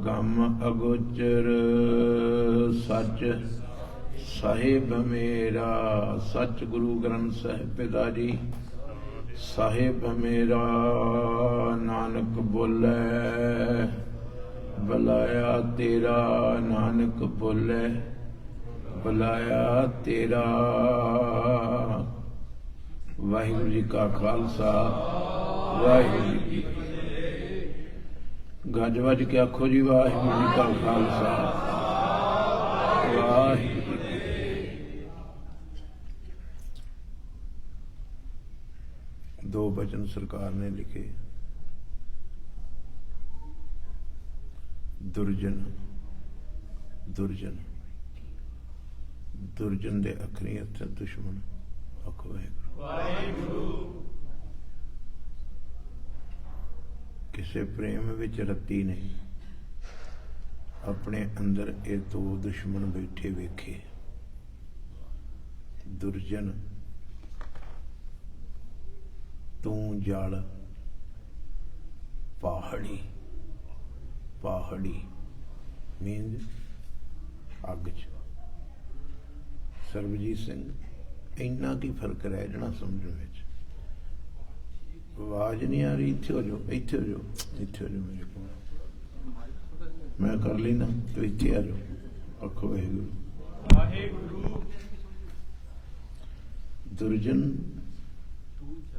ਅਗੰਮ ਅਗੋਚਰ ਸੱਚ ਸਾਹਿਬ ਮੇਰਾ। ਸੱਚ ਗੁਰੂ ਗ੍ਰੰਥ ਸਾਹਿਬ ਪਿਤਾ ਜੀ ਸਾਹਿਬ ਮੇਰਾ। ਨਾਨਕ ਬੋਲੇ ਬੁਲਾਇਆ ਤੇਰਾ। ਨਾਨਕ ਬੋਲੇ ਬੁਲਾਇਆ ਤੇਰਾ। ਵਾਹਿਗੁਰੂ ਜੀ ਕਾ ਖਾਲਸਾ ਵਾਹਿਗੁਰੂ ਜੀ ਕੀ ਫਤਿਹ। ਗੱਜ ਵੱਜ ਕੇ ਆਖੋ ਜੀ ਵਾਹਿਗੁਰੂ ਜੀ ਕਾ ਖਾਲਸਾ ਵਾਹਿਗੁਰੂ ਜੀ ਕੀ ਫਤਿਹ। ਦੋ ਬਚਨ ਸਰਕਾਰ ਨੇ ਲਿਖੇ। ਦੁਰਜਨ ਦੁਰਜਨ ਦੁਰਜਨ ਦੇ ਅੱਖਰੀ ਅਰਥ ਦੁਸ਼ਮਣ। ਆਖੋ ਵਾਹਿਗੁਰੂ। ਕਿਸੇ ਪ੍ਰੇਮ ਵਿੱਚ ਰੱਤੀ ਨੇ ਆਪਣੇ ਅੰਦਰ ਇਹ ਦੋ ਦੁਸ਼ਮਣ ਬੈਠੇ ਵੇਖੇ। ਦੁਰਜਨ ਤੂੰ ਜਲ ਪਹਾੜੀ। ਪਹਾੜੀ ਮੀਨਸ ਅੱਗ ਚ। ਸਰਬਜੀਤ ਸਿੰਘ ਇੰਨਾ ਕੀ ਫਰਕ ਰਹਿ ਜਾਣਾ ਸਮਝਣ ਵਿੱਚ। ਆਵਾਜ਼ ਨਹੀਂ ਆ ਰਹੀ। ਇੱਥੇ ਹੋ ਜਾਓ, ਇੱਥੇ ਹੋ ਜਾਓ, ਇੱਥੇ ਹੋ ਜਾਓ ਮੇਰੇ ਕੋਲ। ਮੈਂ ਕਰ ਲੈਣਾ ਤੂੰ ਇੱਥੇ ਆ ਜਾਓ। ਆਖੋ ਵਾਹਿਗੁਰੂ ਵਾਹਿਗੁਰੂ। ਦੁਰਜਨ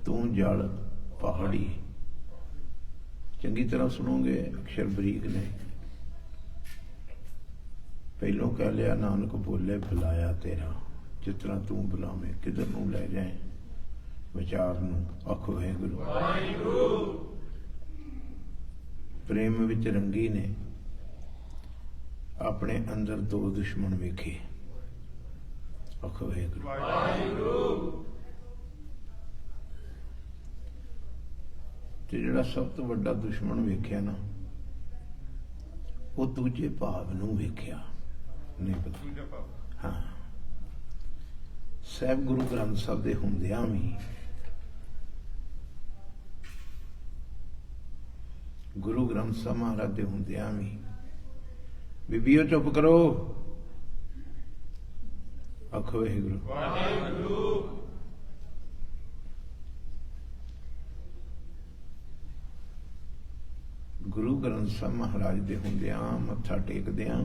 ਤੂੰ ਜਲ ਪਹਾੜੀ। ਚੰਗੀ ਤਰ੍ਹਾਂ ਸੁਣੋਗੇ, ਅਕਸ਼ਰ ਬਰੀਕ ਨੇ। ਪਹਿਲੋਂ ਕਹਿ ਲਿਆ ਨਾਨਕ ਬੋਲੇ ਬੁਲਾਇਆ ਤੇਰਾ। ਜਿਸ ਤਰ੍ਹਾਂ ਤੂੰ ਬੁਲਾਵੇਂ ਕਿਧਰ ਨੂੰ ਲੈ ਜਾਏ ਵਿਚਾਰ ਨੂੰ। ਆਖੋ ਵਾਹਿਗੁਰੂ ਵਾਹਿਗੁਰੂ। ਪ੍ਰੇਮ ਵਿੱਚ ਰੰਗੀ ਨੇ ਆਪਣੇ ਅੰਦਰ ਦੋ ਦੁਸ਼ਮਣ ਵੇਖੇ। ਆਖੋ ਵਾਹਿਗੁਰੂ ਵਾਹਿਗੁਰੂ। ਤੇ ਜਿਹੜਾ ਸਭ ਤੋਂ ਵੱਡਾ ਦੁਸ਼ਮਣ ਵੇਖਿਆ ਨਾ, ਉਹ ਦੂਜੇ ਭਾਵ ਨੂੰ ਵੇਖਿਆ। ਨਹੀਂ ਪਤਾ। ਹਾਂ, ਸਾਹਿਬ ਗੁਰੂ ਗ੍ਰੰਥ ਸਾਹਿਬ ਦੇ ਹੁੰਦਿਆਂ ਵੀ, ਗੁਰੂ ਗ੍ਰੰਥ ਸਾਹਿਬ ਮਹਾਰਾਜ ਦੇ ਹੁੰਦਿਆਂ ਵੀ, ਬੀਬੀਓ ਚੁੱਪ ਕਰੋ। ਆਖੋ ਵਾਹਿਗੁਰੂ ਵਾਹਿਗੁਰੂ। ਗੁਰੂ ਗ੍ਰੰਥ ਸਾਹਿਬ ਮਹਾਰਾਜ ਦੇ ਹੁੰਦਿਆਂ ਮੱਥਾ ਟੇਕਦਿਆਂ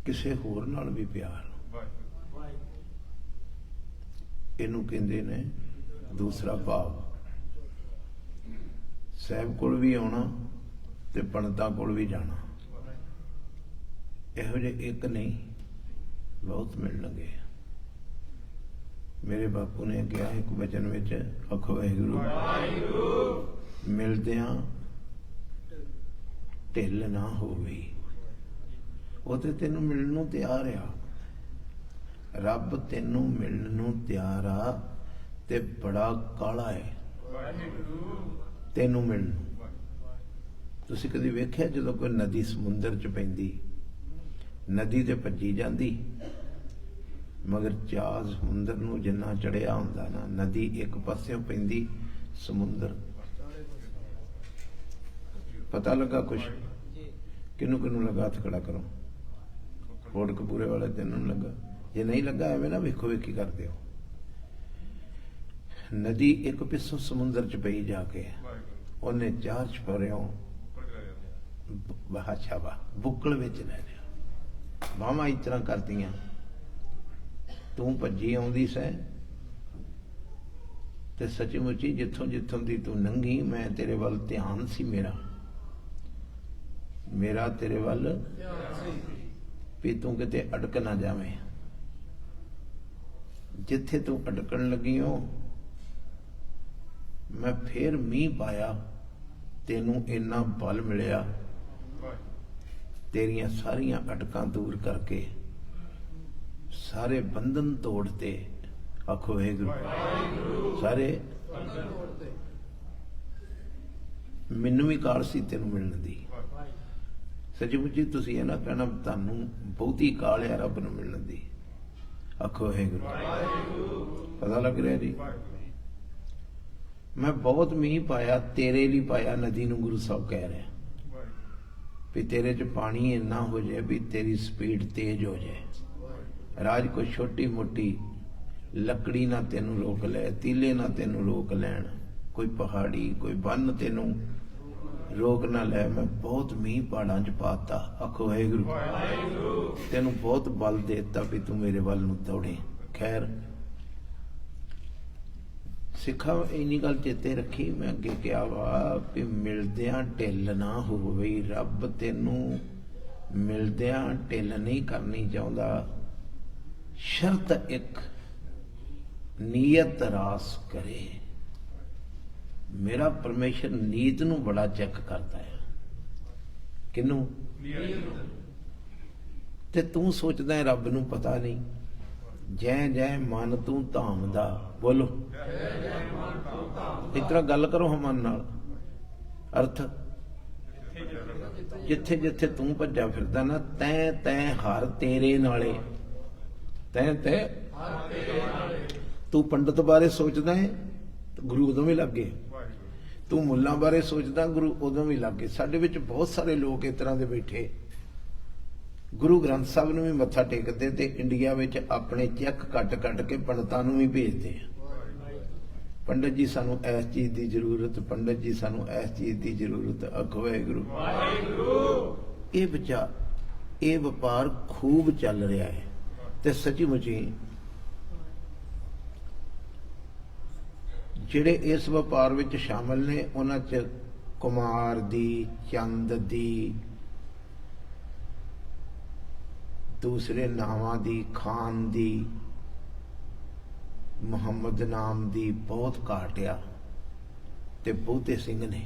ਕਿਸੇ ਹੋਰ ਨਾਲ ਵੀ ਪਿਆਰ। ਇਹਨੂੰ ਕਹਿੰਦੇ ਨੇ ਦੂਸਰਾ ਭਾਵ। ਸਾਹਿਬ ਕੋਲ ਵੀ ਆਉਣਾ ਤੇ ਪੰਡਤਾਂ ਕੋਲ ਵੀ ਜਾਣਾ। ਇਹੋ ਜਿਹੇ ਇੱਕ ਨਹੀਂ, ਬਹੁਤ ਮਿਲਣਗੇ। ਮੇਰੇ ਬਾਪੂ ਨੇ ਕਿਹਾ ਇੱਕ ਵਚਨ ਵਿੱਚ, ਆਖੋ ਵਾਹਿਗੁਰੂ ਵਾਹਿਗੁਰੂ। ਮਿਲਦਿਆਂ ਢਿੱਲ ਨਾ ਹੋਵੇ। ਉਹ ਤੇ ਤੈਨੂੰ ਮਿਲਣ ਨੂੰ ਤਿਆਰ ਆ। ਰੱਬ ਤੈਨੂੰ ਮਿਲਣ ਨੂੰ ਤਿਆਰ ਆ ਤੇ ਬੜਾ ਕਾਲਾ ਹੈ ਤੈਨੂੰ ਮਿਲਣ ਨੂੰ। ਤੁਸੀਂ ਕਦੀ ਵੇਖਿਆ ਜਦੋਂ ਕੋਈ ਨਦੀ ਸਮੁੰਦਰ ਚ ਪੈਂਦੀ, ਨਦੀ ਤੇ ਭੱਜੀ ਜਾਂਦੀ, ਮਗਰ ਚਾਹ ਸਮੁੰਦਰ ਨੂੰ ਜਿੰਨਾ ਚੜਿਆ ਹੁੰਦਾ ਨਾ, ਨਦੀ ਇੱਕ ਪਾਸਿਓਂ ਪੈਂਦੀ, ਸਮੁੰਦਰ। ਪਤਾ ਲੱਗਾ ਕੁਛ? ਕਿਹਨੂੰ ਕਿਹਨੂੰ ਲੱਗਾ? ਹੱਥ ਖੜਾ ਕਰੋ। ਕੋਟਕਪੂਰੇ ਵਾਲੇ ਤੈਨੂੰ ਲੱਗਾ? ਜੇ ਨਹੀਂ ਲੱਗਾ ਐਵੇਂ ਨਾ ਵੇਖੋ ਵੇਖੀ ਕਰਦੇ ਹੋ। ਨਦੀ ਇੱਕ ਪਿੱਛੋਂ ਸਮੁੰਦਰ ਚ ਪਈ ਜਾ ਕੇ, ਉਹਨੇ ਚਾਹ ਚ ਭਰਿਓ ਬਾਛਾਵਾ ਬੁੱਕਲ ਵਿੱਚ ਲੈ ਲਿਆ। ਬਾਹਾਂ ਇਸ ਤਰ੍ਹਾਂ ਕਰਦੀਆਂ। ਤੂੰ ਭੱਜੀ ਆਉਂਦੀ ਸੈ ਤੇ ਸੱਚੀ ਮੁੱਚੀ ਜਿੱਥੋਂ ਜਿੱਥੋਂ ਦੀ ਤੂੰ ਲੰਘੀ, ਮੈਂ ਤੇਰੇ ਵੱਲ ਧਿਆਨ ਸੀ। ਮੇਰਾ ਤੇਰੇ ਵੱਲ ਵੀ ਤੂੰ ਕਿਤੇ ਅਟਕ ਨਾ ਜਾਵੇਂ। ਜਿੱਥੇ ਤੂੰ ਅਟਕਣ ਲੱਗੀ ਹੋ, ਮੈਂ ਫੇਰ ਮੀਂਹ ਪਾਇਆ, ਤੈਨੂੰ ਇੰਨਾ ਬਲ ਮਿਲਿਆ, ਤੇਰੀਆਂ ਸਾਰੀਆਂ ਅਟਕਾਂ ਦੂਰ ਕਰਕੇ ਸਾਰੇ ਬੰਧਨ ਤੋੜਤੇ। ਆਖੋ ਵਾਹਿਗੁਰੂ। ਸਾਰੇ ਮੈਨੂੰ ਵੀ ਕਾਲ ਸੀ ਤੈਨੂੰ ਮਿਲਣ ਦੀ। ਸੱਚੀ ਮੁੱਚੀ ਤੁਸੀਂ ਇਹ ਨਾ ਕਹਿਣਾ ਤੁਹਾਨੂੰ ਬਹੁਤੀ ਕਾਲ ਹੈ ਰੱਬ ਨੂੰ ਮਿਲਣ ਦੀ। ਆਖੋ ਵਾਹਿਗੁਰੂ। ਪਤਾ ਲੱਗ ਰਿਹਾ ਜੀ? ਮੈਂ ਬਹੁਤ ਮੀਂਹ ਪਾਇਆ, ਤੇਰੇ ਲਈ ਪਾਇਆ, ਨਦੀ ਨੂੰ ਗੁਰੂ ਸਾਹਿਬ ਕਹਿ ਰਿਹਾ। भी तेरे च पानी इन्ना हो जाए भी तेरी स्पीड तेज हो जाए। राज कोई छोटी मोटी लकड़ी ना तेनू रोक ले, तीले ना तेनू रोक लैन, कोई पहाड़ी कोई बन तेनू रोक ना लै। मैं बहुत मीह पहाड़ां च पाता, आखो वाहिगुरू, तेनू बहुत बल देता भी तू मेरे वल नूं दौड़े। खैर सिखा इन्नी गल चेते रखी, मैं अगे क्या वा भी मिलदियां ढिल ना होवे। रब तेनू मिलदियां ढिल नहीं करनी चाहुंदा। शर्त एक, नीयत रास करे। मेरा परमेश्वर नीयत नूं बड़ा चेक करता है। किनू? ते तू सोचदा है रब नूं पता नहीं। जै जै मन तू धाम दा, बोलो इस तरह गल करो हम मन नाल। अर्थ जिथे जिथे तू भज्जा फिरदा ना, तैं तैं हर तेरे नाले, तैं तैं तू पंडित बारे सोचदा है गुरु उदों भी लग गए, तू मुल्लां बारे सोचदा गुरु उदों भी लग गए। साडे विच बहुत सारे लोग इस तरह दे बैठे गुरु ग्रंथ साहब नूं भी मत्था टेकदे ते इंडिया विच अपने चैक कट कट के पंडितां नूं भी भेजदे। पंडित जी सानू इस चीज की जरूरत, पंडित जी सानू इस चीज की जरूरत। आखो वाहिगुरू। ये विचार ये व्यापार खूब चल रहा है ते सची मुची जिहड़े इस व्यापार विच शामिल ने उन्हां च कुमार दी, चंद दी, दूसरे नावां दी, खान दी, मुहम्मद नाम दी बहुत घाट आ। ते बहुते सिंह ने,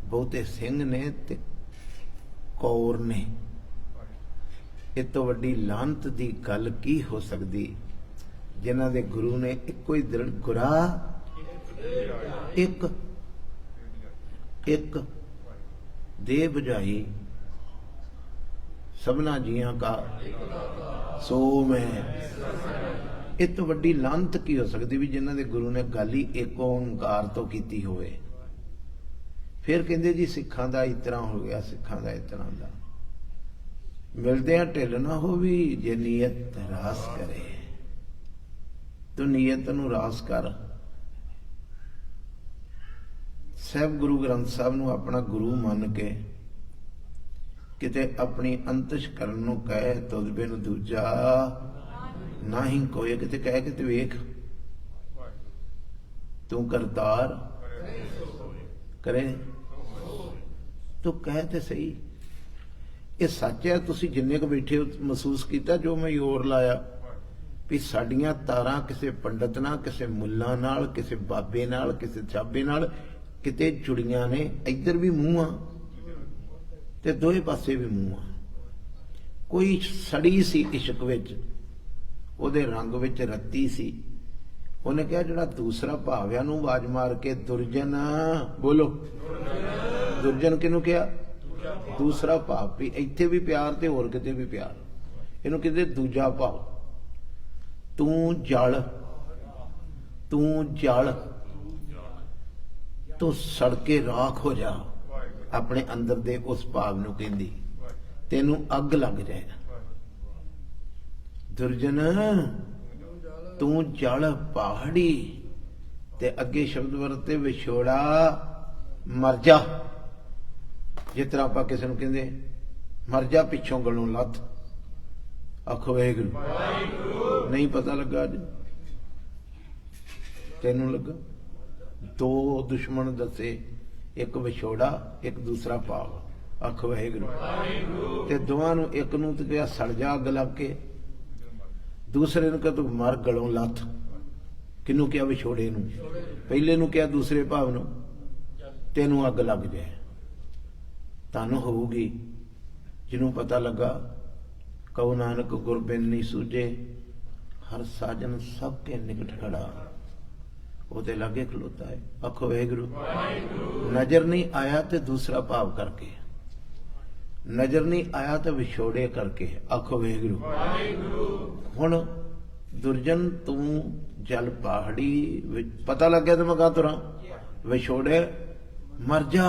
बहुते सिंह ने ते कौर ने। इस तो वड्डी लानत दी गल की हो सकती, जिन्हां दे गुरु ने इको ही दृढ़ गुरा एक एक दे बुझाई सबना जियां का सो मैं। इस तो वड्डी लानत की हो सकती भी जिन्हां दे गुरु ने गल ही एक ओंकार तो कीती होवे। फिर कहंदे जी सिखां दा इस तरह हो गया, सिखां दा इस तरह दा। मिलदियां ढिल ना होवी जे नीयत रास करे। तो नीयत नूं रास कर। साहब गुरु ग्रंथ साहब नूं अपना गुरु मान के किते अपनी अंतश करन नूं कहे तुद बिन दूजा ना ही कोई, किते कह के वेख तू करतार करे तो कह ते सही। ये सच है। तुसीं जिन्ने क बैठे हो महसूस किया जो मैं योर लाया भी साडियां तारां किसी पंडित नाल, किसी मुल्ला नाल, किसी बाबे नाल, किसी छाबे नाल किते जुड़ियां ने। इधर भी मूँह आ ते दोए पासे भी मूँह आ। कोई सड़ी सी इश्क विच, ਉਹਦੇ रंग विच रत्ती सी। उन्हें कहा जिहड़ा दूसरा भाव्या नूं आवाज मार के दुर्जन, बोलो दुर्जन किनू कहा? दूसरा भाव। भी इत्थे भी प्यार ते होर किते भी प्यार, इनू कहते दूजा भाव। तू जल, तू जल तो सड़के राख हो जा। अपने अंदर दे उस भाव नूं कहंदी तेनू अग लग जाए। दुर्जन तू जल पहाड़ी ते अगे शब्द वरते विछोड़ा मर जा। जिस तरह आप किसी कहते मर जा पिछों गलों लथ। आखो वाहिगुरू। नहीं पता लगा अज तेनू लगा? दो दुश्मन दसे, एक विछोड़ा एक दूसरा भाव। आखो वाहिगुरू। ते दोवां नूं एक नूं ते कहा सड़ जा अग लग के, दूसरे नूं कहा तू मर गलों लथ। किनू कहा? विछोड़े नूं। पहले नूं कहा दूसरे भाव नूं तेनू अग लग जाए। धन होगी जिन्हों पता लगा। कहो नानक गुर बिन नहीं सूझे, हर साजन सबके निकट खड़ा। वो ते लागे खलोता है। आखो वाहिगुरू। नजर नहीं आया तो दूसरा भाव करके, नजर नहीं आया तो विछोड़े करके। आखो वाहिगुरू। हुण दुर्जन तू जल पहाड़ी पता लग गया तो मैं कहा तुरा विछोड़े मर जा।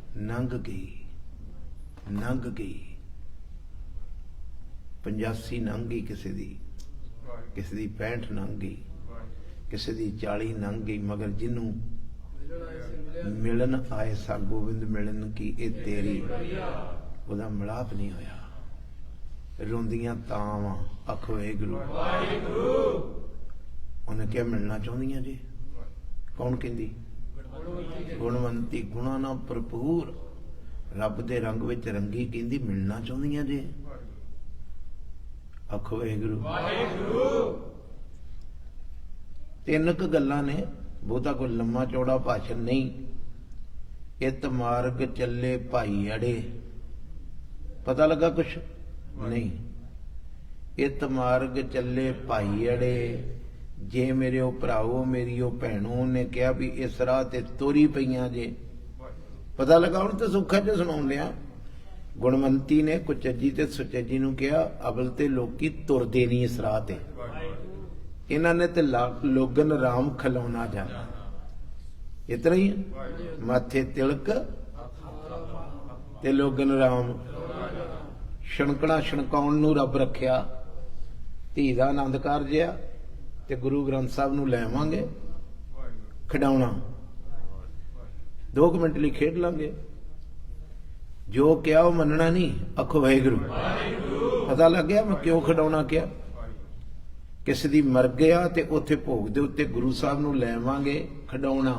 लंघ गई 85 लंघ गई, किसी दी 65 लंघ गई, किसी दी 40 लंघ गई, मगर जिन्हों मिलन आए सा गोविंद मिलन की ए तेरी ओदा मिलाप नहीं होया। रोंदियां तावां आख वाहिगुरू, उन्हें क्या मिलना चाहदियां जी? कौन कहंदी? गुणवंती गुणा ना भरपूर रब दे रंग विच रंगी कहंदी मिलना चाहदियां जी। आखो वाहिगुरू। तीन क गल्लां ने, बहुता कोई लम्मा चौड़ा भाषण नहीं। इत मार्ग चले भाई अड़े, पता लगा कुछ नहीं? इत मार्ग चले भाई अड़े, जे मेरे भराओ मेरी भैनों ने कहा भी इस राह ते तोरी पईयां जे, पता लगा? हुण तो सुखा च सुणाउंदे आ। गुणवंती ने कुचजी ते सुचजी नूं कहा अवल ते लोकी तुरदे नहीं इस राह ते, इन्हां ने ते लोगन राम खिलौना जाना। इतना ही माथे तिलक ते लोगन राम, छणकणा छणकाउण नूं रब रखिया। धी दा आनंद कारज आ ते गुरु ग्रंथ साहब नूं लैवांगे खिडाउणा, 2 मिनट लई खेड लांगे। जो क्या वो मनना नहीं। आखो वाहिगुरू। पता लग गया मैं क्यों खिडाउणा क्या? किसी दी मर गया ते उत्थे भोग दे उत्ते गुरु साहब नूं लैवांगे खिडाउणा,